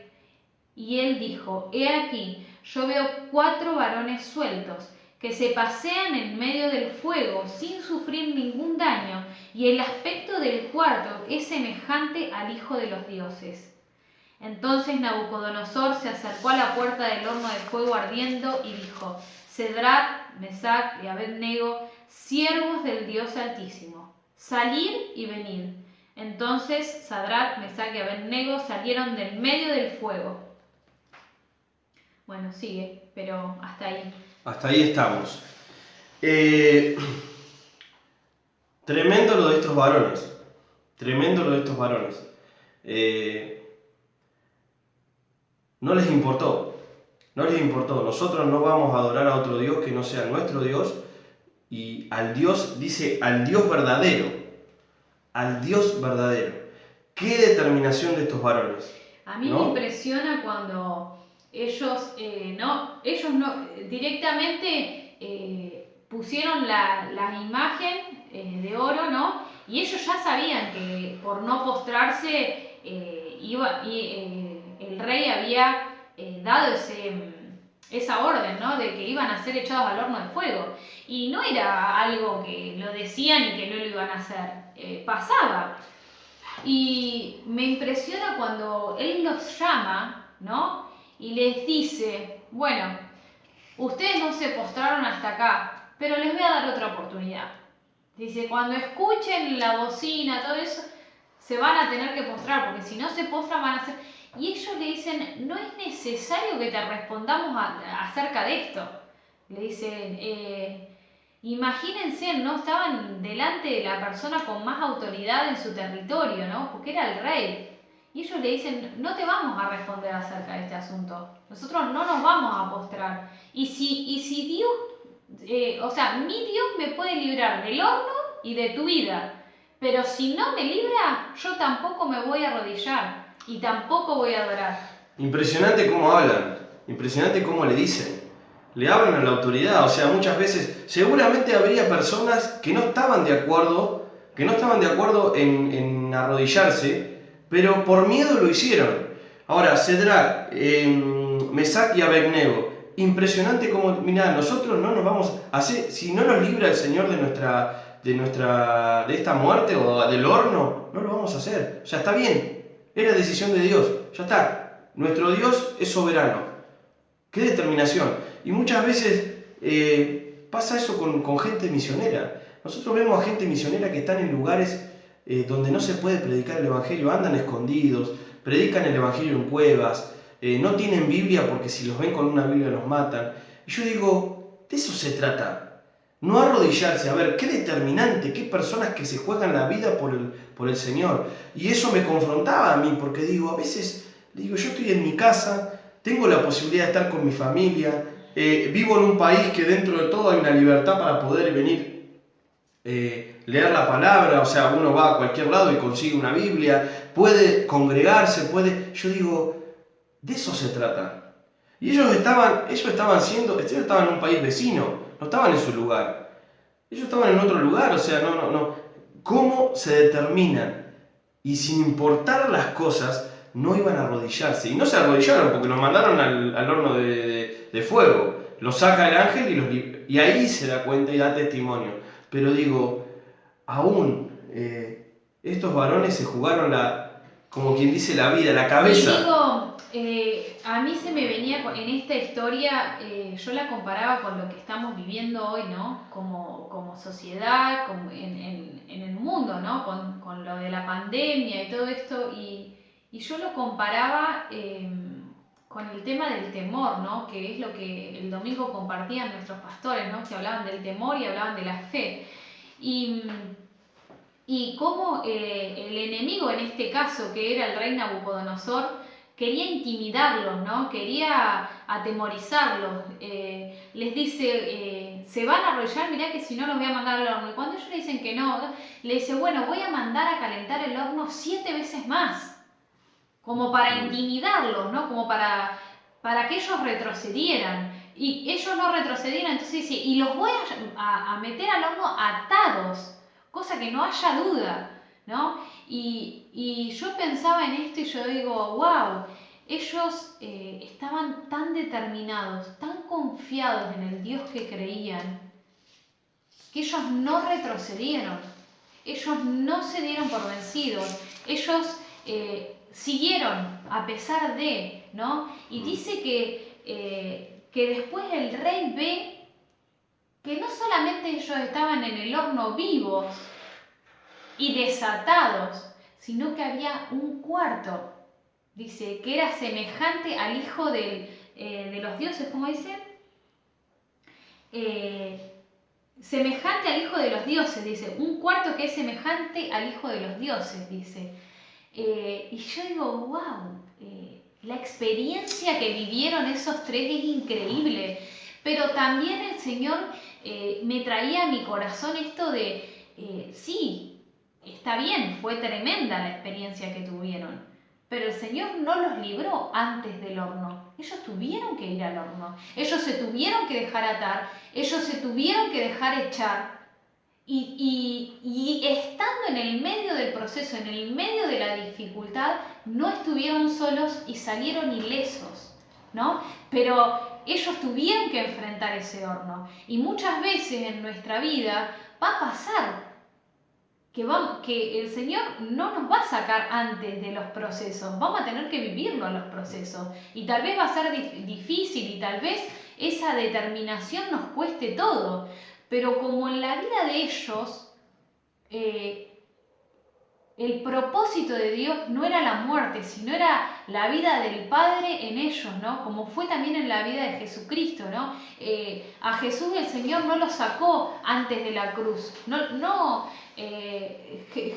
Y él dijo: he aquí, yo veo 4 varones sueltos, que se pasean en medio del fuego sin sufrir ningún daño, y el aspecto del cuarto es semejante al Hijo de los dioses. Entonces Nabucodonosor se acercó a la puerta del horno de fuego ardiendo y dijo: Sadrac, Mesac y Abed-nego, siervos del Dios Altísimo, salid y venid. Entonces Sadrac, Mesac y Abed-nego salieron del medio del fuego. Bueno, sigue, pero hasta ahí. Hasta ahí estamos. Tremendo lo de estos varones. Tremendo lo de estos varones. No les importó. No les importó. Nosotros no vamos a adorar a otro Dios que no sea nuestro Dios. Y al Dios, dice, al Dios verdadero. Al Dios verdadero. ¿Qué determinación de estos varones? A mí me impresiona cuando ellos no directamente pusieron la imagen de oro, ¿no? Y ellos ya sabían que por no postrarse el rey había dado esa orden, ¿no? De que iban a ser echados al horno de fuego. Y no era algo que lo decían y que no lo iban a hacer, pasaba. Y me impresiona cuando él los llama, ¿no? Y les dice: bueno, ustedes no se postraron hasta acá, pero les voy a dar otra oportunidad. Dice: cuando escuchen la bocina, todo eso, se van a tener que postrar, porque si no se postran van a ser... Y ellos le dicen: no es necesario que te respondamos acerca de esto. Le dicen, imagínense, ¿no? Estaban delante de la persona con más autoridad en su territorio, ¿no? Porque era el rey. Y ellos le dicen: no te vamos a responder acerca de este asunto. Nosotros no nos vamos a postrar. Y si Dios, mi Dios me puede librar del horno y de tu vida. Pero si no me libra, yo tampoco me voy a arrodillar y tampoco voy a adorar. Impresionante cómo hablan, impresionante cómo le dicen. Le hablan a la autoridad, o sea, muchas veces seguramente habría personas que no estaban de acuerdo, en arrodillarse, pero por miedo lo hicieron. Ahora, Sadrac, Mesac y Abed-nego, impresionante como, mirá, nosotros no nos vamos a hacer, si no nos libra el Señor de de esta muerte o del horno, no lo vamos a hacer. O sea, está bien, es la decisión de Dios, ya está. Nuestro Dios es soberano. ¡Qué determinación! Y muchas veces pasa eso con gente misionera. Nosotros vemos a gente misionera que están en lugares donde no se puede predicar el Evangelio, andan escondidos, predican el Evangelio en cuevas, no tienen Biblia porque si los ven con una Biblia los matan. Y yo digo, de eso se trata. No arrodillarse, a ver, qué determinante, qué personas que se juegan la vida por el Señor. Y eso me confrontaba a mí, porque digo, a veces, digo, yo estoy en mi casa, tengo la posibilidad de estar con mi familia, vivo en un país que dentro de todo hay una libertad para poder venir, leer la palabra, o sea, uno va a cualquier lado y consigue una Biblia, puede congregarse, puede... Yo digo, de eso se trata. Y ellos estaban en un país vecino, no estaban en su lugar. Ellos estaban en otro lugar, o sea, no. ¿Cómo se determinan? Y sin importar las cosas, no iban a arrodillarse. Y no se arrodillaron porque los mandaron al horno de fuego. Los saca el ángel y ahí se da cuenta y da testimonio. Pero digo, aún estos varones se jugaron como quien dice, la vida, la cabeza. Y digo, a mí se me venía en esta historia, yo la comparaba con lo que estamos viviendo hoy, ¿no? Como sociedad, en el mundo, ¿no? Con lo de la pandemia y todo esto, y yo lo comparaba con el tema del temor, ¿no? Que es lo que el domingo compartían nuestros pastores, ¿no? Que hablaban del temor y hablaban de la fe. Y cómo el enemigo en este caso, que era el rey Nabucodonosor, quería intimidarlos, ¿no? Quería atemorizarlos. Les dice, se van a arrollar, mirá que si no los voy a mandar al horno. Y cuando ellos le dicen que no, le dice, bueno, voy a mandar a calentar el horno 7 veces más. Como para intimidarlos, ¿no? Como para que ellos retrocedieran. Y ellos no retrocedieran, entonces dice, y los voy a meter al horno atados. Cosa que no haya duda, ¿no? Y yo pensaba en esto y yo digo, wow, ellos estaban tan determinados, tan confiados en el Dios que creían, que ellos no retrocedieron, ellos no se dieron por vencidos, ellos siguieron a pesar de, ¿no? Y dice que después el rey ve que no solamente ellos estaban en el horno vivos y desatados, sino que había un cuarto, dice, que era semejante al hijo de los dioses, ¿cómo dice? Semejante al hijo de los dioses, dice, un cuarto que es semejante al hijo de los dioses, dice. Y yo digo, wow, la experiencia que vivieron esos tres es increíble, pero también el Señor me traía a mi corazón esto de, sí, está bien, fue tremenda la experiencia que tuvieron, pero el Señor no los libró antes del horno. Ellos tuvieron que ir al horno, ellos se tuvieron que dejar atar, ellos se tuvieron que dejar echar, y estando en el medio del proceso, en el medio de la dificultad, no estuvieron solos y salieron ilesos, ¿no? Pero ellos tuvieron que enfrentar ese horno. Y muchas veces en nuestra vida va a pasar que el Señor no nos va a sacar antes de los procesos. Vamos a tener que vivirlo a los procesos. Y tal vez va a ser difícil y tal vez esa determinación nos cueste todo. Pero como en la vida de ellos, el propósito de Dios no era la muerte, sino era la vida del Padre en ellos, ¿no? Como fue también en la vida de Jesucristo, ¿no? A Jesús el Señor no lo sacó antes de la cruz.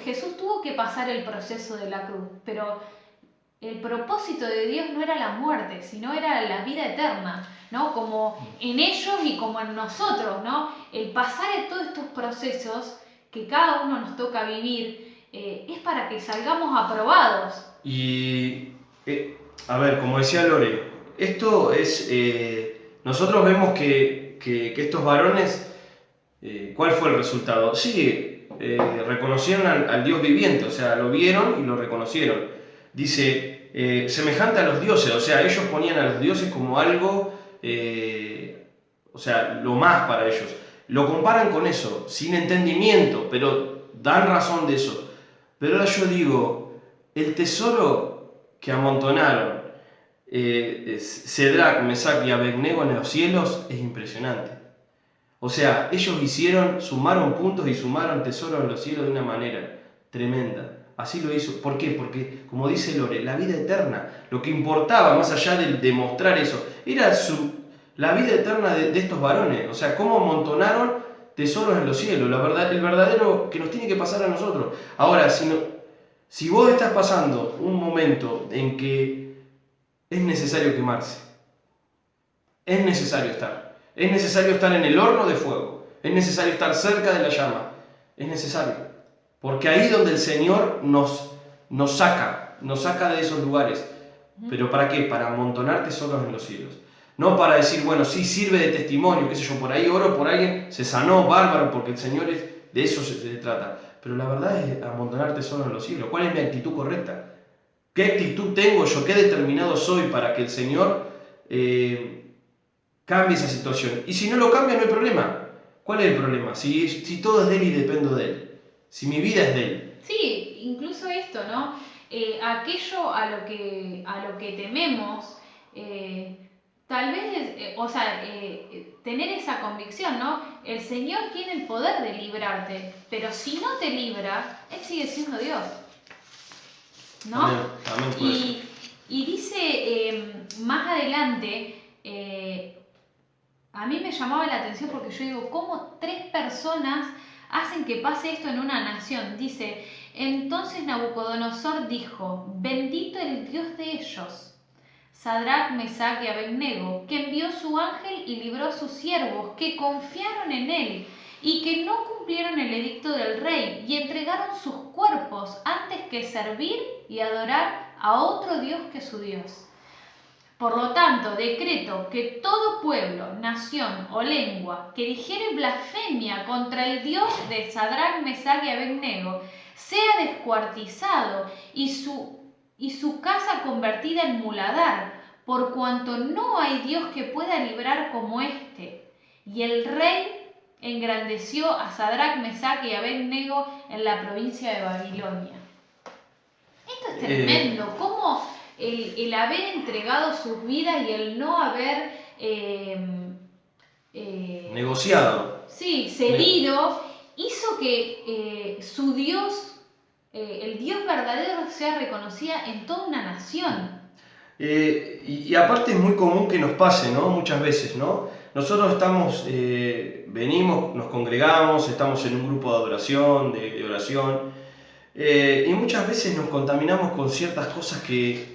Jesús tuvo que pasar el proceso de la cruz, pero el propósito de Dios no era la muerte, sino era la vida eterna, ¿no? Como en ellos y como en nosotros, ¿no? El pasar de todos estos procesos que cada uno nos toca vivir, es para que salgamos aprobados. Y, a ver, como decía Lore, esto es, nosotros vemos que estos varones, ¿cuál fue el resultado? Sí, reconocieron al Dios viviente, o sea, lo vieron y lo reconocieron. Dice, semejante a los dioses, o sea, ellos ponían a los dioses como algo, o sea, lo más para ellos. lo comparan con eso, sin entendimiento, pero dan razón de eso. Pero ahora yo digo, el tesoro que amontonaron Cedrac, Mesac y Abednego en los cielos es impresionante. O sea, ellos sumaron puntos y sumaron tesoros en los cielos de una manera tremenda. Así lo hizo. ¿Por qué? Porque, como dice Lore, la vida eterna, lo que importaba más allá de demostrar eso, era la vida eterna de estos varones. O sea, cómo amontonaron tesoros en los cielos, el verdadero que nos tiene que pasar a nosotros. Ahora, si vos estás pasando un momento en que es necesario quemarse, es necesario estar en el horno de fuego, es necesario estar cerca de la llama, es necesario, porque ahí donde el Señor nos saca de esos lugares. ¿Pero para qué? Para amontonar tesoros en los cielos. No para decir, bueno, sí, sirve de testimonio, qué sé yo, por ahí oro por alguien, se sanó, bárbaro, porque el Señor de eso se trata. Pero la verdad es amontonar tesoros en los cielos. ¿Cuál es mi actitud correcta? ¿Qué actitud tengo yo? ¿Qué determinado soy para que el Señor cambie esa situación? Y si no lo cambia, no hay problema. ¿Cuál es el problema? Si todo es de Él y dependo de Él. Si mi vida es de Él. Sí, incluso esto, ¿no? Aquello a lo que tememos, tal vez, tener esa convicción, ¿no? El Señor tiene el poder de librarte, pero si no te libra, Él sigue siendo Dios, ¿no? Amén. Y dice más adelante, a mí me llamaba la atención porque yo digo, ¿cómo 3 personas hacen que pase esto en una nación? Dice, entonces Nabucodonosor dijo, bendito el Dios de ellos, Sadrac, Mesac y Abednego, que envió su ángel y libró a sus siervos, que confiaron en él y que no cumplieron el edicto del rey y entregaron sus cuerpos antes que servir y adorar a otro Dios que su Dios. Por lo tanto, decreto que todo pueblo, nación o lengua que dijere blasfemia contra el Dios de Sadrac, Mesac y Abednego sea descuartizado y su casa convertida en muladar, por cuanto no hay Dios que pueda librar como este. Y el rey engrandeció a Sadrac, Mesac y Abednego en la provincia de Babilonia. Esto es tremendo. ¿Cómo el haber entregado sus vidas y el no haber negociado? Sí, cedido, hizo que su Dios, el Dios verdadero, sea reconocido en toda una nación. Y aparte es muy común que nos pase, ¿no? Muchas veces, ¿no? Nosotros venimos, nos congregamos, estamos en un grupo de adoración, de oración, y muchas veces nos contaminamos con ciertas cosas que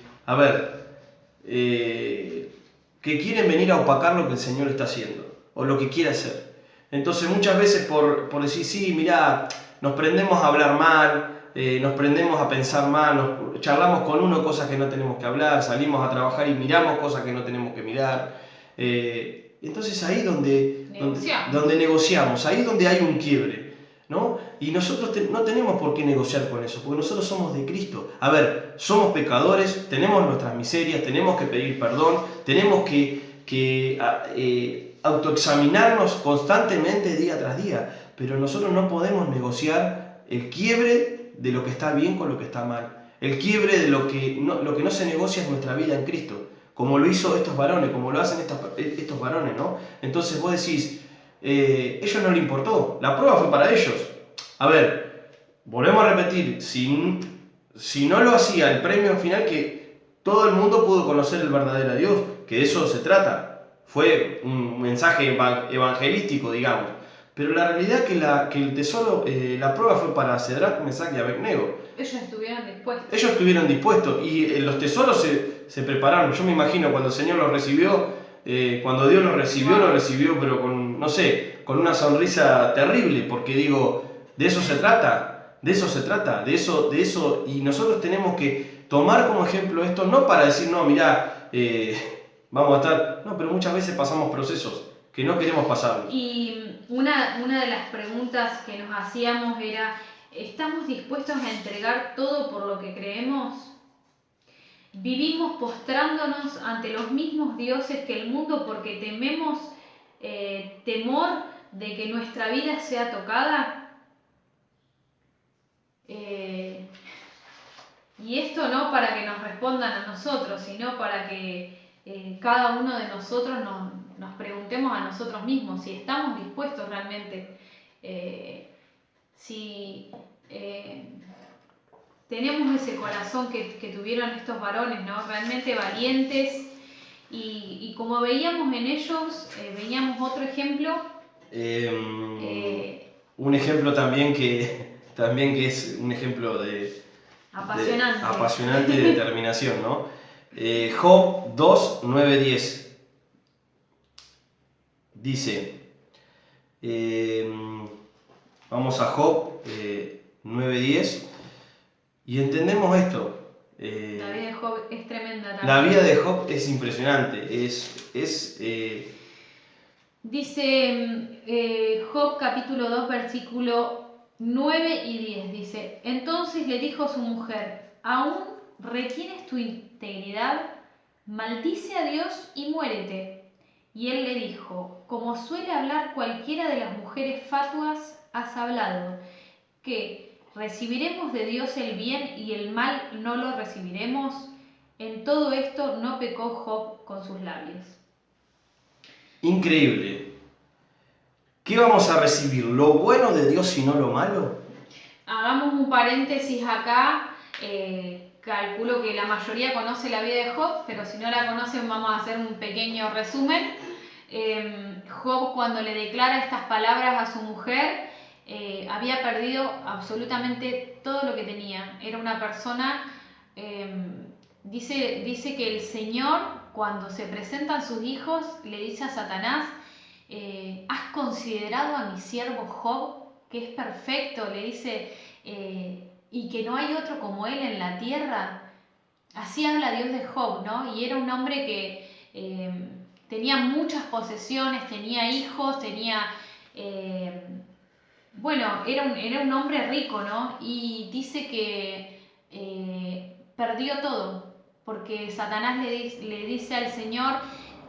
quieren venir a opacar lo que el Señor está haciendo, o lo que quiere hacer. Entonces muchas veces por decir, sí, mirá, nos prendemos a hablar mal, nos prendemos a pensar mal, charlamos con uno cosas que no tenemos que hablar, salimos a trabajar y miramos cosas que no tenemos que mirar. Entonces ahí donde negociamos, ahí donde hay un quiebre, ¿no? Y nosotros no tenemos por qué negociar con eso, porque nosotros somos de Cristo. Somos pecadores, tenemos nuestras miserias, tenemos que pedir perdón, tenemos que autoexaminarnos constantemente día tras día, pero nosotros no podemos negociar el quiebre de lo que está bien con lo que está mal. El quiebre de lo que no se negocia es nuestra vida en Cristo, como lo hizo estos varones, como lo hacen estos varones, ¿no? Entonces vos decís, ellos no les importó, la prueba fue para ellos. Volvemos a repetir, si no lo hacía el premio final, que todo el mundo pudo conocer el verdadero Dios, que de eso se trata. Fue un mensaje evangelístico, digamos. Pero la realidad es que el tesoro, la prueba fue para Cedrac, Mesac y Abednego. Ellos estuvieron dispuestos. Y los tesoros se prepararon. Yo me imagino cuando el Señor los recibió, cuando Dios los recibió, pero con una sonrisa terrible, porque digo, de eso se trata. Y nosotros tenemos que tomar como ejemplo esto, no para decir, no, mirá, vamos a estar... No, pero muchas veces pasamos procesos que no queremos pasar. Y una de las preguntas que nos hacíamos era, ¿estamos dispuestos a entregar todo por lo que creemos? ¿Vivimos postrándonos ante los mismos dioses que el mundo porque tememos temor de que nuestra vida sea tocada. Y esto no para que nos respondan a nosotros, sino para que cada uno de nosotros nos preguntemos a nosotros mismos si estamos dispuestos realmente, si tenemos ese corazón que tuvieron estos varones, ¿no? Realmente valientes, y como veíamos en ellos, veíamos otro ejemplo. Un ejemplo también que es un ejemplo apasionante de determinación, ¿no? Job 2, 9, 10 dice, vamos a Job 9, 10 y entendemos esto. La vida de Job es tremenda también. La vida de Job es impresionante, Dice Job capítulo 2 versículo 9 y 10, dice: entonces le dijo a su mujer: ¿aún retienes tu integridad? Maldice a Dios y muérete. Y él le dijo: como suele hablar cualquiera de las mujeres fatuas, has hablado, que recibiremos de Dios el bien y el mal no lo recibiremos. En todo esto no pecó Job con sus labios. Increíble. ¿Qué vamos a recibir? ¿Lo bueno de Dios y no lo malo? Hagamos un paréntesis acá. Calculo que la mayoría conoce la vida de Job, pero si no la conocen vamos a hacer un pequeño resumen. Job, cuando le declara estas palabras a su mujer, había perdido absolutamente todo lo que tenía. Era una persona, dice que el Señor, cuando se presentan sus hijos, le dice a Satanás: ¿has considerado a mi siervo Job, que es perfecto? Le dice, y que no hay otro como él en la tierra. Así habla Dios de Job, ¿no? Y era un hombre que tenía muchas posesiones, tenía hijos, era un hombre rico, ¿no? Y dice que perdió todo, porque Satanás le dice al Señor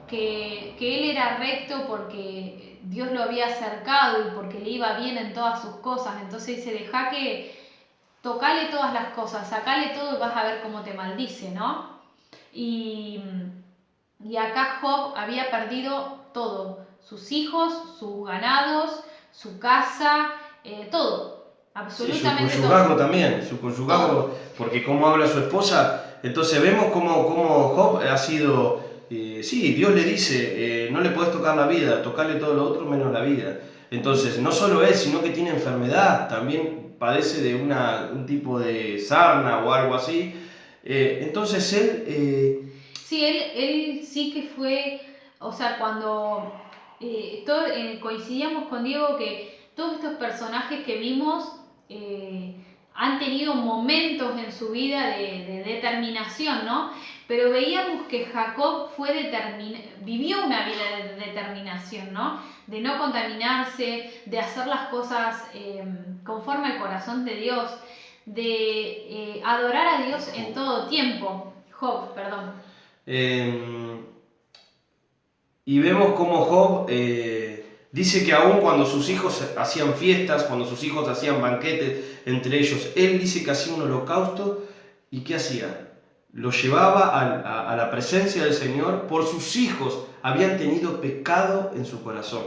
que él era recto porque Dios lo había acercado y porque le iba bien en todas sus cosas. Entonces dice: tocale todas las cosas, sacale todo y vas a ver cómo te maldice, ¿no? Y acá Job había perdido todo: sus hijos, sus ganados, su casa, todo, absolutamente su conyugago todo. También, su conyugago, todo. Porque como habla su esposa, entonces vemos cómo Job ha sido... sí, Dios le dice, no le podés tocar la vida, tocarle todo lo otro menos la vida. Entonces, no solo él, sino que tiene enfermedad, también padece de un tipo de sarna o algo así. Entonces él... Sí, él sí que fue, o sea, cuando coincidíamos con Diego que todos estos personajes que vimos han tenido momentos en su vida de determinación, ¿no? Pero veíamos que Jacob vivió una vida de determinación, ¿no? De no contaminarse, de hacer las cosas conforme al corazón de Dios, de adorar a Dios en todo tiempo. Job, perdón. Y vemos cómo Job dice que aún cuando sus hijos hacían fiestas, cuando sus hijos hacían banquetes entre ellos, él dice que hacía un holocausto. ¿Y qué hacía? Lo llevaba a la presencia del Señor. Por sus hijos habían tenido pecado en su corazón.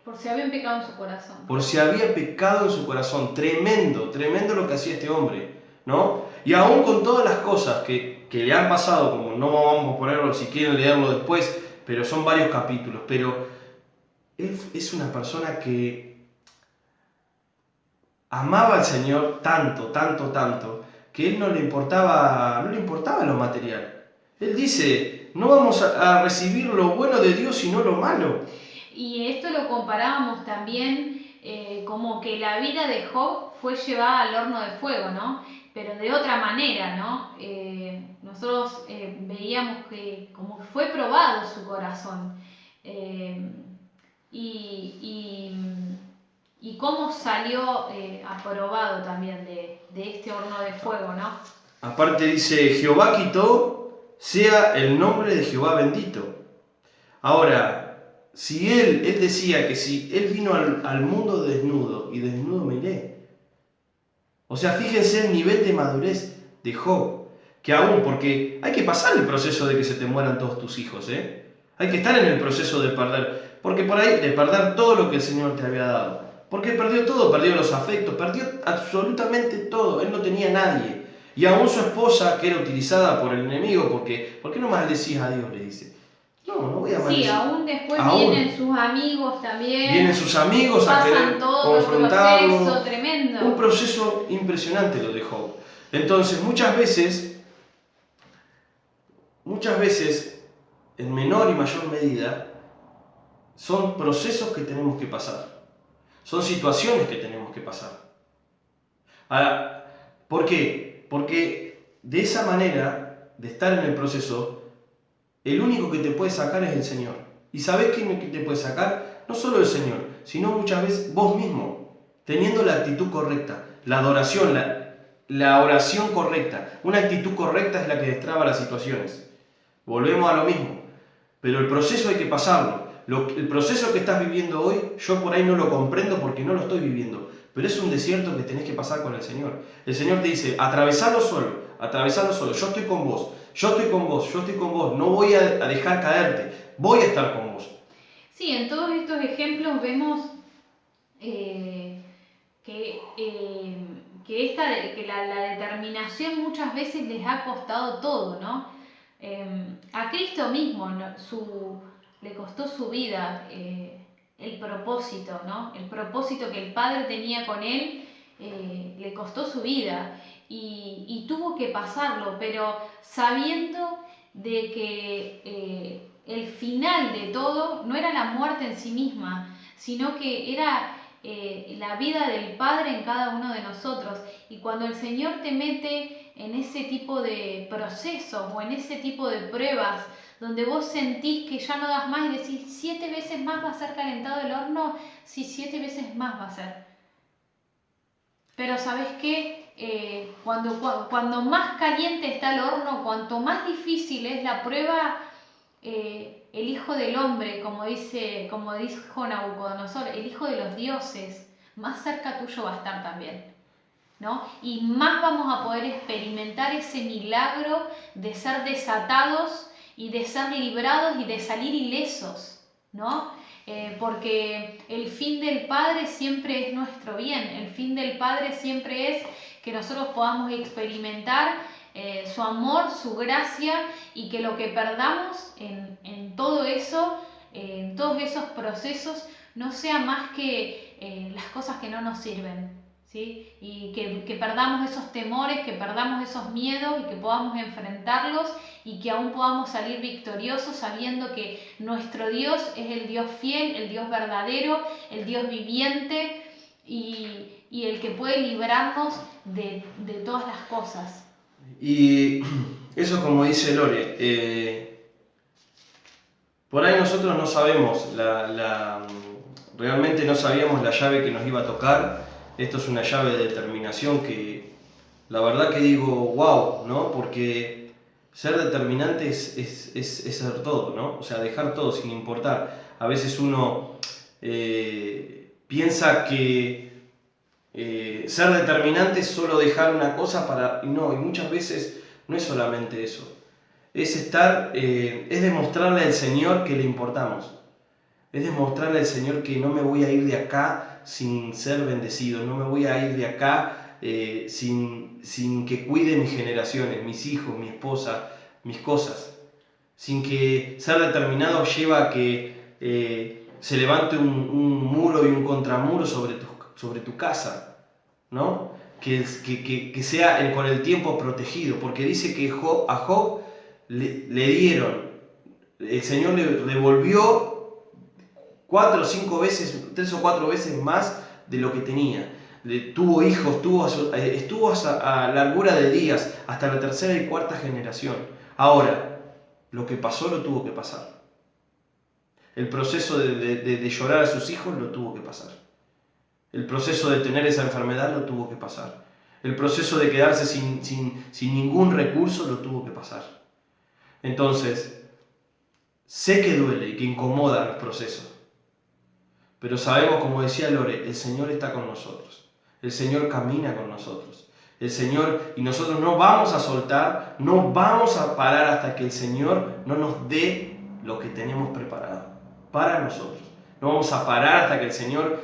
Por si habían pecado en su corazón. Por si había pecado en su corazón. Tremendo, tremendo lo que hacía este hombre, ¿no? Y aún con todas las cosas que le han pasado, como no vamos a ponerlo, si quieren leerlo después, pero son varios capítulos, pero él es una persona que amaba al Señor tanto, tanto, tanto, que él no le importaba lo material. Él dice: no vamos a recibir lo bueno de Dios sino lo malo. Y esto lo comparábamos también como que la vida de Job fue llevada al horno de fuego, ¿no? Pero de otra manera, ¿no? Nosotros veíamos que como fue probado su corazón y cómo salió aprobado también de este horno de fuego, ¿no? Aparte dice: Jehová quitó, sea el nombre de Jehová bendito. Ahora, si él decía que si él vino al mundo desnudo y desnudo me iré. O sea, fíjense el nivel de madurez de Job, que aún, porque hay que pasar el proceso de que se te mueran todos tus hijos, hay que estar en el proceso de perder, porque por ahí de perder todo lo que el Señor te había dado, porque perdió todo, perdió los afectos, perdió absolutamente todo, él no tenía nadie, y aún su esposa, que era utilizada por el enemigo, porque ¿por qué no maldecís a Dios?, le dice. No voy a maldecir. Sí, aún después vienen sus amigos también. Vienen sus amigos a querer confrontarlo. Un proceso tremendo. Un proceso impresionante lo de Job. Entonces, muchas veces, en menor y mayor medida, son procesos que tenemos que pasar. Son situaciones que tenemos que pasar. Ahora, ¿por qué? Porque de esa manera, de estar en el proceso, el único que te puede sacar es el Señor. ¿Y sabés quién te puede sacar? No solo el Señor, sino muchas veces vos mismo, teniendo la actitud correcta, la adoración, la oración correcta. Una actitud correcta es la que destraba las situaciones. Volvemos a lo mismo. Pero el proceso hay que pasarlo. El proceso que estás viviendo hoy, yo por ahí no lo comprendo porque no lo estoy viviendo. Pero es un desierto que tenés que pasar con el Señor. El Señor te dice, atravesalo solo. Yo estoy con vos. Yo estoy con vos, no voy a dejar caerte, voy a estar con vos. Sí, en todos estos ejemplos vemos que la determinación muchas veces les ha costado todo, ¿no? A Cristo mismo le costó su vida, el propósito, ¿no? El propósito que el Padre tenía con él le costó su vida. Y tuvo que pasarlo, pero sabiendo de que el final de todo no era la muerte en sí misma, sino que era la vida del Padre en cada uno de nosotros. Y cuando el Señor te mete en ese tipo de procesos o en ese tipo de pruebas, donde vos sentís que ya no das más y decís 7 veces más va a ser calentado el horno, sí, 7 veces más va a ser. Pero ¿sabes qué? Cuando más caliente está el horno, cuanto más difícil es la prueba, el Hijo del Hombre, como dijo Nabucodonosor, el Hijo de los dioses, más cerca tuyo va a estar también, ¿no? Y más vamos a poder experimentar ese milagro de ser desatados y de ser librados y de salir ilesos, ¿no? Porque el fin del Padre siempre es nuestro bien, el fin del Padre siempre es que nosotros podamos experimentar su amor, su gracia, y que lo que perdamos en todo eso, en todos esos procesos, no sea más que las cosas que no nos sirven, ¿sí? Y que perdamos esos temores, que perdamos esos miedos y que podamos enfrentarlos y que aún podamos salir victoriosos sabiendo que nuestro Dios es el Dios fiel, el Dios verdadero, el Dios viviente y el que puede librarnos de todas las cosas. Y eso, como dice Lore, por ahí nosotros no sabemos, realmente no sabíamos la llave que nos iba a tocar. Esto es una llave de determinación que la verdad que digo, wow, ¿no? Porque ser determinante es ser todo, ¿no? O sea, dejar todo sin importar. A veces uno piensa que ser determinante es solo dejar una cosa para... No, y muchas veces no es solamente eso. Es demostrarle al Señor que le importamos. Es demostrarle al Señor que no me voy a ir de acá sin ser bendecido, no me voy a ir de acá sin que cuide mis generaciones, mis hijos, mi esposa, mis cosas. Sin que ser determinado lleva a que se levante un muro y un contramuro sobre tu casa, ¿no? Que sea con el tiempo protegido, porque dice que a Job le dieron, el Señor le devolvió 4 o 5 veces, 3 o 4 veces más de lo que tenía. Tuvo hijos, estuvo a largura de días, hasta la 3ª y 4ª generación. Ahora, lo que pasó lo tuvo que pasar. El proceso de llorar a sus hijos lo tuvo que pasar. El proceso de tener esa enfermedad lo tuvo que pasar. El proceso de quedarse sin ningún recurso lo tuvo que pasar. Entonces, Sé que duele y que incomoda los procesos, pero sabemos, como decía Lore, el Señor está con nosotros. El Señor camina con nosotros. El Señor, y nosotros no vamos a soltar, no vamos a parar hasta que el Señor no nos dé lo que tenemos preparado para nosotros. No vamos a parar hasta que el Señor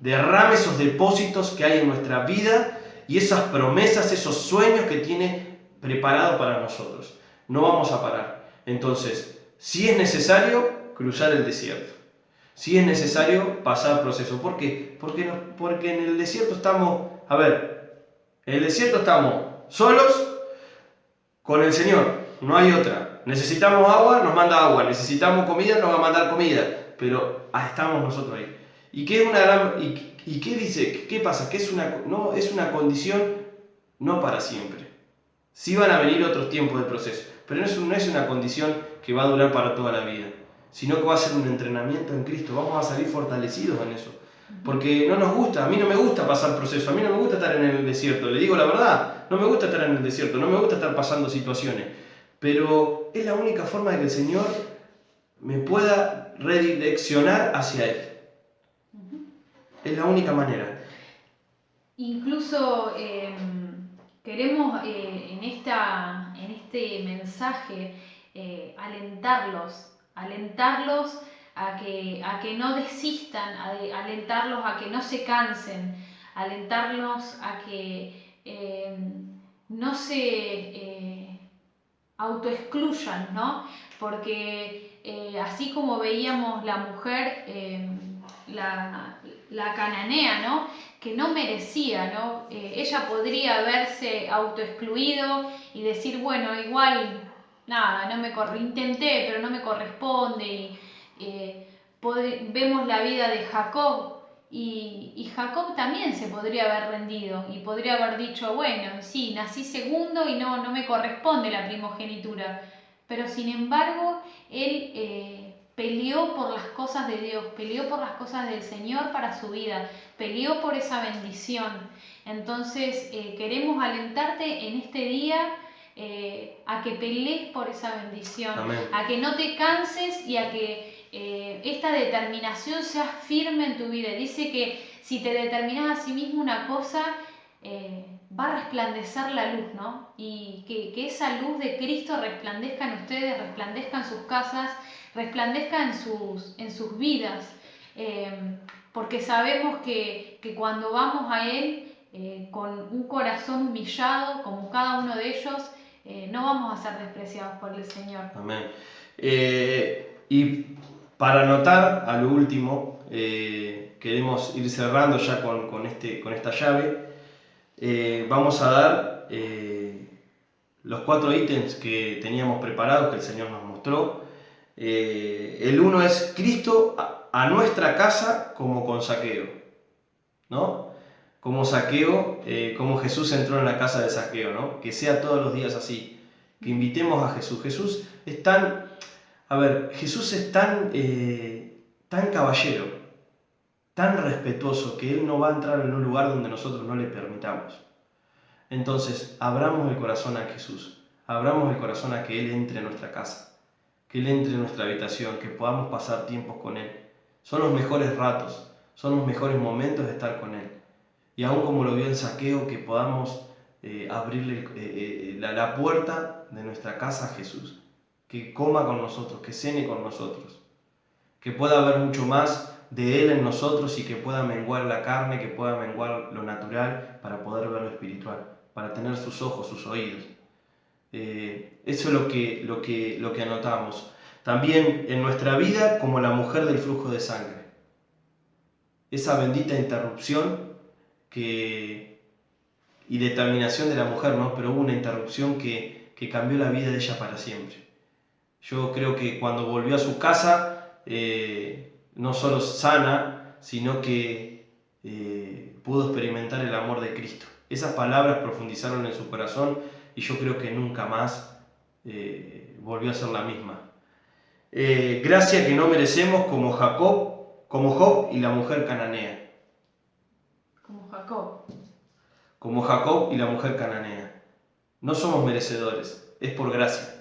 derrame esos depósitos que hay en nuestra vida y esas promesas, esos sueños que tiene preparado para nosotros. No vamos a parar. Entonces, si es necesario, cruzar el desierto. Si es necesario, pasar proceso. ¿Por qué? Porque en el desierto estamos, en el desierto estamos solos con el Señor. No hay otra. Necesitamos agua, nos manda agua. Necesitamos comida, nos va a mandar comida. Pero estamos nosotros ahí. ¿Y qué es una gran, y qué dice? ¿Qué pasa? Que es una condición no para siempre. Sí van a venir otros tiempos de proceso, pero no es una condición que va a durar para toda la vida, sino que va a ser un entrenamiento en Cristo. Vamos a salir fortalecidos en eso. Porque no nos gusta, a mí no me gusta pasar proceso, a mí no me gusta estar en el desierto, le digo la verdad, no me gusta estar en el desierto, no me gusta estar pasando situaciones, pero es la única forma de que el Señor me pueda redireccionar hacia Él. Es la única manera. Incluso queremos en este mensaje alentarlos a que no desistan, alentarlos a que no se cansen, alentarlos a que no se autoexcluyan, ¿no? Porque así como veíamos la mujer, la cananea, ¿no? Que no merecía, ¿no? Ella podría haberse autoexcluido y decir, bueno, igual, nada, intenté, pero no me corresponde. Vemos la vida de Jacob y Jacob también se podría haber rendido y podría haber dicho, bueno, sí, nací segundo y no me corresponde la primogenitura, pero sin embargo él peleó por las cosas de Dios, peleó por las cosas del Señor para su vida, peleó por esa bendición. Entonces queremos alentarte en este día a que pelees por esa bendición. Amén. A que no te canses y a que esta determinación sea firme en tu vida. Dice que si te determinas a sí mismo una cosa, va a resplandecer la luz, ¿no? Y que esa luz de Cristo resplandezca en ustedes, resplandezca en sus casas, resplandezca en sus vidas, porque sabemos que cuando vamos a Él con un corazón humillado, como cada uno de ellos, no vamos a ser despreciados por el Señor. Amén. Y para anotar a lo último, queremos ir cerrando ya con esta llave. Vamos a dar los 4 ítems que teníamos preparados, que el Señor nos mostró. El uno es Cristo a nuestra casa como con Zaqueo, ¿no? Como Zaqueo, como Jesús entró en la casa de Zaqueo, ¿no? Que sea todos los días así, que invitemos a Jesús. Jesús es tan caballero, tan respetuoso, que Él no va a entrar en un lugar donde nosotros no le permitamos. Entonces, abramos el corazón a Jesús, abramos el corazón a que Él entre en nuestra casa, que Él entre en nuestra habitación, que podamos pasar tiempos con Él. Son los mejores ratos, son los mejores momentos de estar con Él. Y aún como lo vio el Zaqueo, que podamos abrirle la puerta de nuestra casa a Jesús, que coma con nosotros, que cene con nosotros, que pueda haber mucho más de Él en nosotros y que pueda menguar la carne, que pueda menguar lo natural para poder ver lo espiritual, para tener sus ojos, sus oídos. Eso es lo que anotamos. También en nuestra vida como la mujer del flujo de sangre. Esa bendita interrupción y determinación de la mujer, ¿no? Pero hubo una interrupción que cambió la vida de ella para siempre. Yo creo que cuando volvió a su casa, no solo sana, sino que pudo experimentar el amor de Cristo. Esas palabras profundizaron en su corazón y yo creo que nunca más volvió a ser la misma. Gracia que no merecemos como Job y la mujer cananea. Como Jacob y la mujer cananea. No somos merecedores, es por gracia.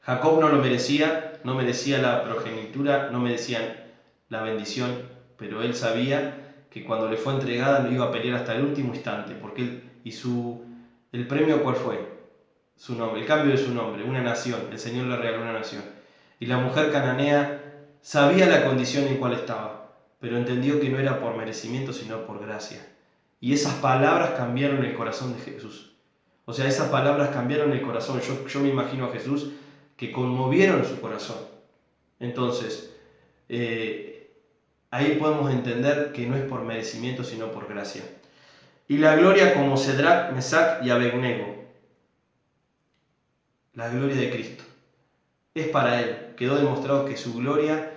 Jacob no lo merecía, no merecía la progenitura, no merecía la bendición, pero él sabía que cuando le fue entregada lo iba a pelear hasta el último instante, porque el premio ¿cuál fue? Su nombre, el cambio de su nombre, una nación, el Señor le regaló una nación. Y la mujer cananea sabía la condición en cual estaba, pero entendió que no era por merecimiento, sino por gracia. Y esas palabras cambiaron el corazón de Jesús. O sea, esas palabras cambiaron el corazón. Yo me imagino a Jesús que conmovieron su corazón. Entonces, ahí podemos entender que no es por merecimiento, sino por gracia. Y la gloria como Cedrac, Mesac y Abednego. La gloria de Cristo. Es para Él. Quedó demostrado que su gloria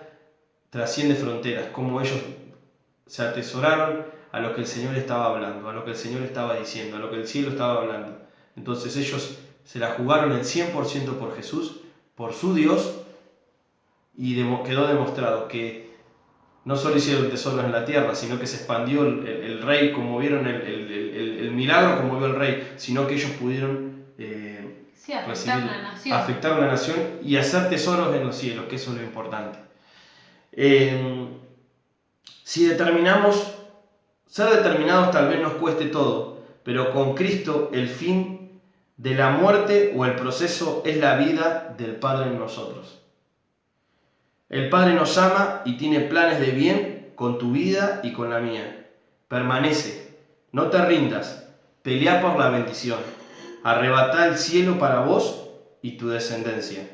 trasciende fronteras, como ellos se atesoraron a lo que el Señor estaba hablando, a lo que el Señor estaba diciendo, a lo que el cielo estaba hablando. Entonces ellos se la jugaron el 100% por Jesús, por su Dios, y quedó demostrado que no solo hicieron tesoros en la tierra, sino que se expandió el rey, como vieron el milagro, como vio el rey, sino que ellos pudieron afectar una nación y hacer tesoros en los cielos, que eso es lo importante. Si determinamos, ser determinados tal vez nos cueste todo, pero con Cristo el fin de la muerte o el proceso es la vida del Padre en nosotros. El Padre nos ama y tiene planes de bien con tu vida y con la mía. Permanece, no te rindas, pelea por la bendición, arrebata el cielo para vos y tu descendencia.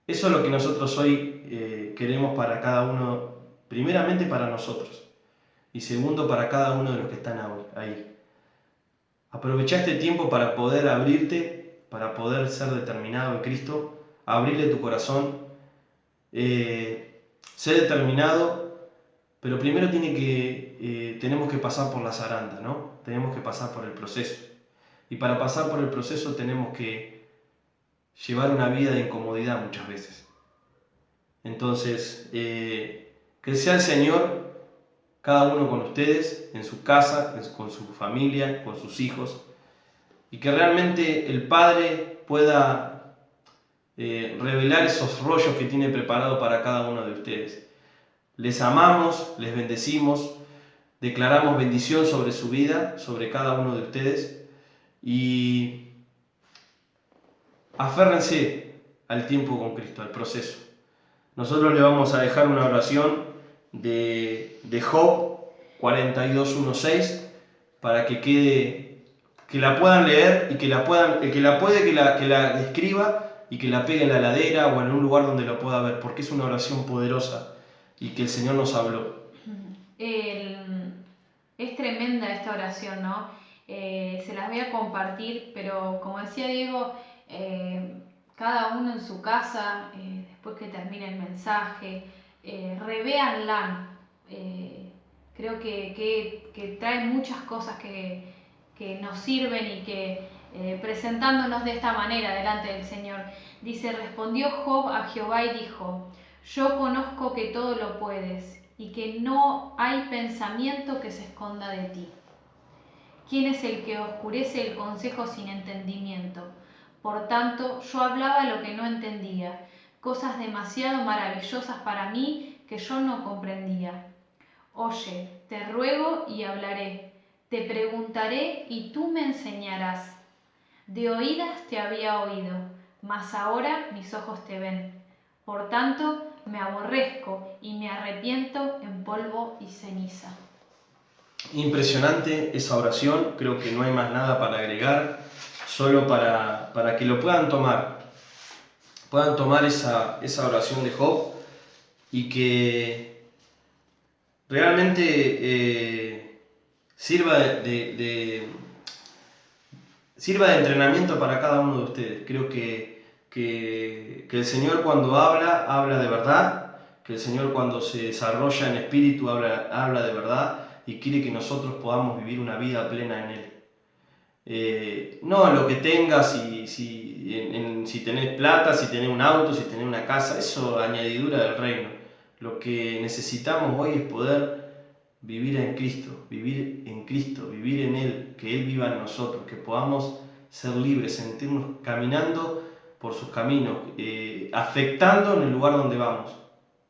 Eso es lo que nosotros hoy queremos para cada uno, primeramente para nosotros y segundo para cada uno de los que están ahí. Aprovecha este tiempo para poder abrirte, para poder ser determinado en Cristo, abrirle tu corazón, ser determinado, pero primero tenemos que pasar por la zaranda, ¿no? Tenemos que pasar por el proceso. Y para pasar por el proceso tenemos que llevar una vida de incomodidad muchas veces. Entonces, que sea el Señor, cada uno con ustedes, en su casa, con su familia, con sus hijos, y que realmente el Padre pueda revelar esos rollos que tiene preparado para cada uno de ustedes. Les amamos, les bendecimos, declaramos bendición sobre su vida, sobre cada uno de ustedes, y aférrense al tiempo con Cristo, al proceso. Nosotros le vamos a dejar una oración de Job 42:1-6 para que la puedan leer y que la escriba y que la pegue en la heladera o en un lugar donde la pueda ver, porque es una oración poderosa y que el Señor nos habló. Es tremenda esta oración, ¿no? Se las voy a compartir, pero como decía Diego, cada uno en su casa, después que termine el mensaje, revéanla. Creo que trae muchas cosas que nos sirven y que presentándonos de esta manera delante del Señor. Dice, respondió Job a Jehová y dijo, yo conozco que todo lo puedes y que no hay pensamiento que se esconda de ti. ¿Quién es el que oscurece el consejo sin entendimiento? Por tanto, yo hablaba lo que no entendía, cosas demasiado maravillosas para mí que yo no comprendía. Oye, te ruego y hablaré, te preguntaré y tú me enseñarás. De oídas te había oído, mas ahora mis ojos te ven. Por tanto, me aborrezco y me arrepiento en polvo y ceniza. Impresionante esa oración, creo que no hay más nada para agregar, solo para que lo puedan tomar esa oración de Job y que realmente sirva de entrenamiento para cada uno de ustedes. Creo que el Señor cuando habla de verdad, que el Señor cuando se desarrolla en espíritu habla de verdad y quiere que nosotros podamos vivir una vida plena en Él. No lo que tengas, si tenés plata, si tenés un auto, si tenés una casa, eso añadidura del reino. Lo que necesitamos hoy es poder vivir en Cristo, vivir en Él, que Él viva en nosotros, que podamos ser libres, sentirnos caminando por sus caminos, afectando en el lugar donde vamos,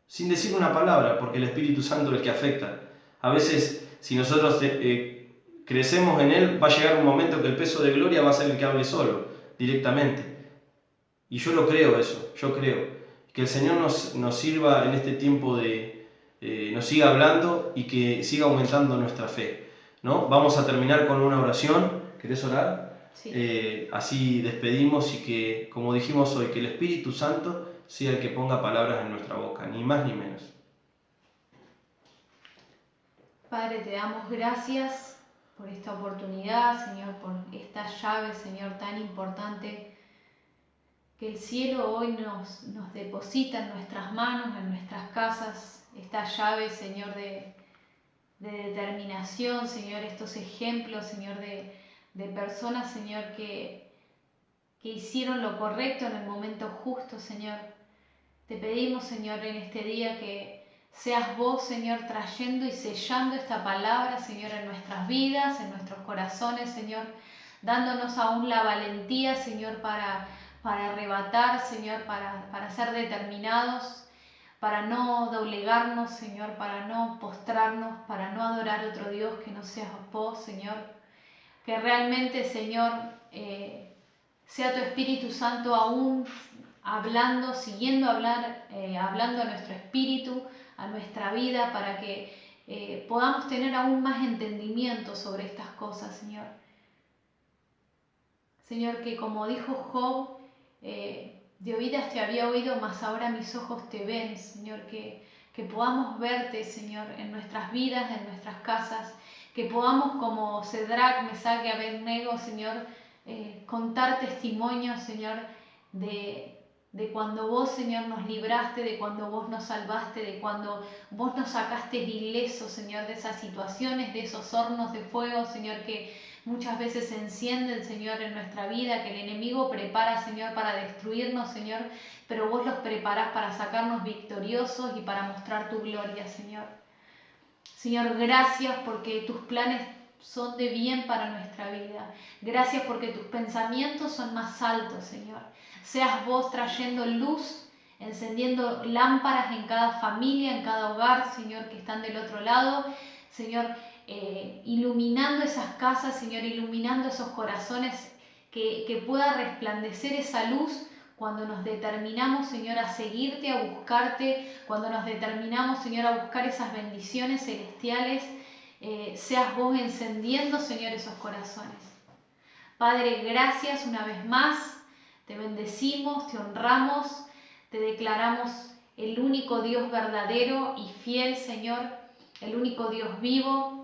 sin decir una palabra, porque el Espíritu Santo es el que afecta. A veces, si nosotros crecemos en Él, va a llegar un momento que el peso de gloria va a ser el que hable solo, directamente. Y yo lo creo eso, yo creo. Que el Señor nos sirva en este tiempo nos siga hablando y que siga aumentando nuestra fe, ¿no? Vamos a terminar con una oración. ¿Querés orar? Sí. Así despedimos y que, como dijimos hoy, que el Espíritu Santo sea el que ponga palabras en nuestra boca, ni más ni menos. Padre, te damos gracias por esta oportunidad, Señor, por esta llave, Señor, tan importante que el cielo hoy nos deposita en nuestras manos, en nuestras casas, esta llave, Señor, de determinación, Señor, estos ejemplos, Señor, de personas, Señor, que hicieron lo correcto en el momento justo, Señor. Te pedimos, Señor, en este día que seas vos, Señor, trayendo y sellando esta palabra, Señor, en nuestras vidas, en nuestros corazones, Señor, dándonos aún la valentía, Señor, para arrebatar, Señor, para ser determinados, para no doblegarnos, Señor, para no postrarnos, para no adorar a otro Dios que no seas vos, Señor. Que realmente, Señor, sea tu Espíritu Santo aún hablando, siguiendo hablando a nuestro espíritu, a nuestra vida, para que podamos tener aún más entendimiento sobre estas cosas, Señor. Señor, que como dijo Job, de oídas te había oído, mas ahora mis ojos te ven, Señor, que podamos verte, Señor, en nuestras vidas, en nuestras casas, que podamos, como Cedrac, Mesac y Abednego, Señor, contar testimonios, Señor, de cuando vos, Señor, nos libraste, de cuando vos nos salvaste, de cuando vos nos sacaste ilesos, Señor, de esas situaciones, de esos hornos de fuego, Señor, que muchas veces se encienden, Señor, en nuestra vida, que el enemigo prepara, Señor, para destruirnos, Señor, pero vos los preparás para sacarnos victoriosos y para mostrar tu gloria, Señor. Señor, gracias porque tus planes son de bien para nuestra vida. Gracias porque tus pensamientos son más altos, Señor. Seas vos trayendo luz, encendiendo lámparas en cada familia, en cada hogar, Señor, que están del otro lado. Señor, iluminando esas casas, Señor, iluminando esos corazones, que pueda resplandecer esa luz cuando nos determinamos, Señor, a seguirte, a buscarte, cuando nos determinamos, Señor, a buscar esas bendiciones celestiales, seas vos encendiendo, Señor, esos corazones. Padre, gracias una vez más, te bendecimos, te honramos, te declaramos el único Dios verdadero y fiel, Señor, el único Dios vivo,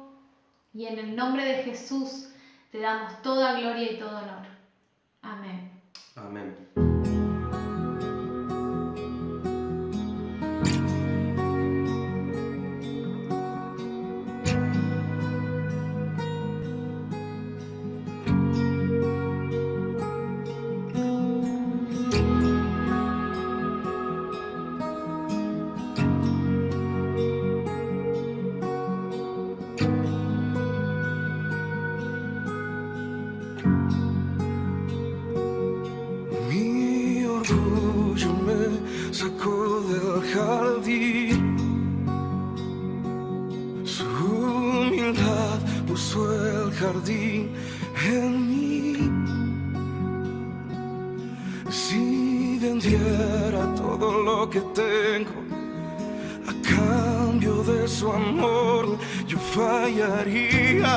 y en el nombre de Jesús te damos toda gloria y todo honor. Amén. Amén. Sacó del jardín, su humildad puso el jardín en mí. Si vendiera todo lo que tengo a cambio de su amor, yo fallaría.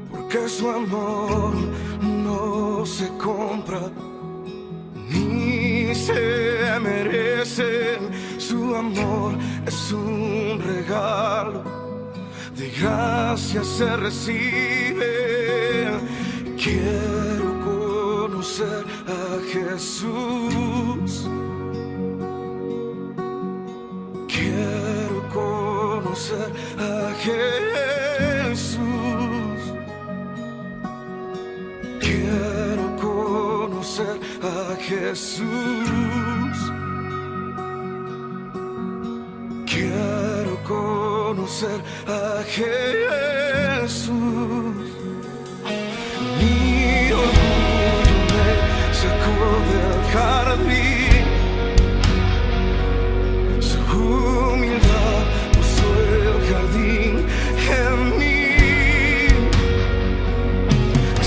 Porque su amor no se compra ni se merece. Su amor es un regalo, de gracia se recibe. Quiero conocer a Jesús. Quiero conocer a Jesús. Quiero conocer a Jesús. Quiero conocer a Jesús. jardín. Su humildad puso el jardín en mí.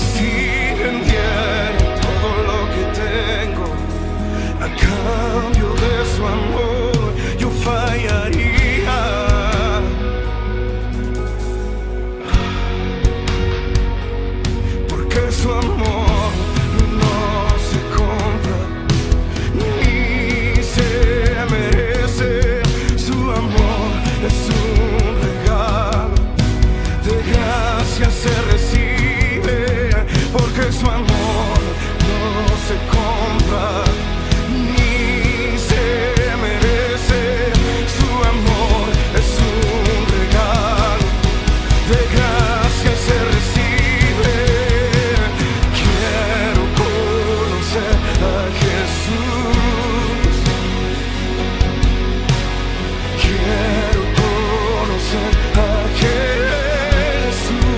Si vendiera todo lo que tengo a cambio de su amor, yo fallaría. Porque su amor no se compra ni se merece. Su amor es un regalo, de gracia se recibe. Porque su amor no se compra ni se merece. Su amor es un regalo, de gracia se recibe. Quiero conocer a Jesús. Quiero conocer a Jesús.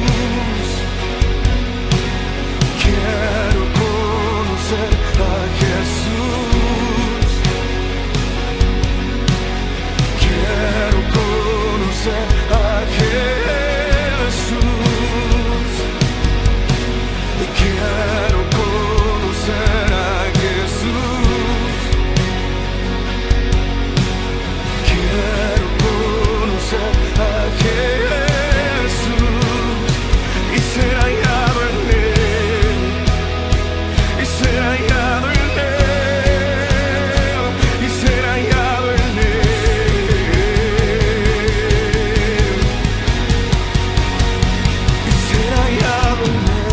Quiero conocer a Jesús. Quiero conocer a Jesús. Quiero conocer a Jesús. Quiero conocer a Jesús y ser hallado en Él, y ser hallado en Él, y ser hallado en Él, y ser hallado en Él.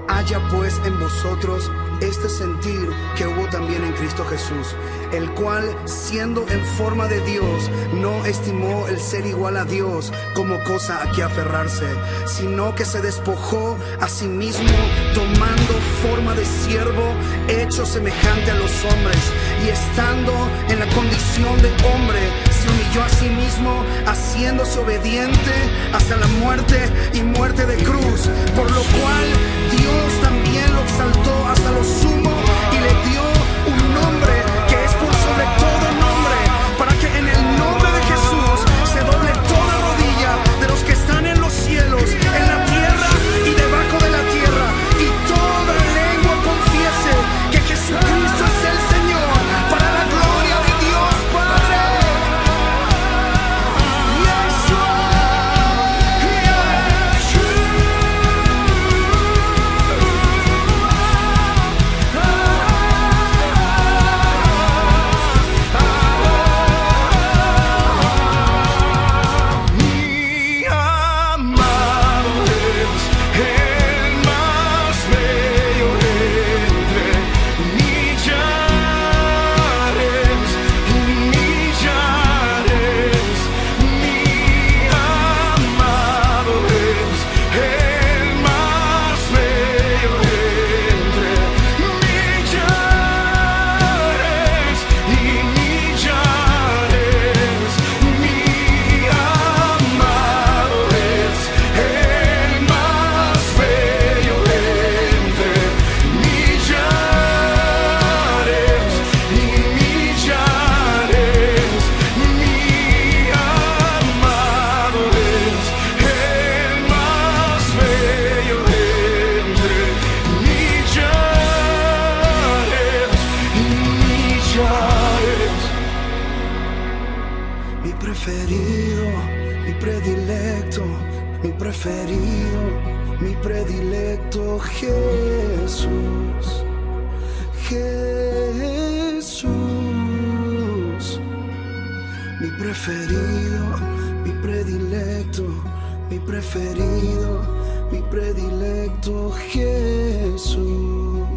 Haya pues en vosotros este sentir que hubo también en Cristo Jesús, el cual, siendo en forma de Dios, no estimó el ser igual a Dios como cosa a que aferrarse, sino que se despojó a sí mismo, tomando forma de siervo, hecho semejante a los hombres, y estando en la condición de hombre, se humilló a sí mismo, haciéndose obediente hasta la muerte y muerte de cruz, por lo cual Dios también lo exaltó hasta lo sumo y le dio un nombre que es por sobre todo nombre, para que en el nombre de Jesús se doble toda rodilla de los que están en los cielos, en la tierra y debajo de la tierra, y toda lengua confiese que Jesucristo es el Señor, para la gloria de Dios Padre. Yeshua, Yeshua. mi preferido, mi predilecto, mi preferido, mi predilecto, Jesús, Jesús, mi preferido, mi predilecto, mi preferido, mi predilecto, Jesús.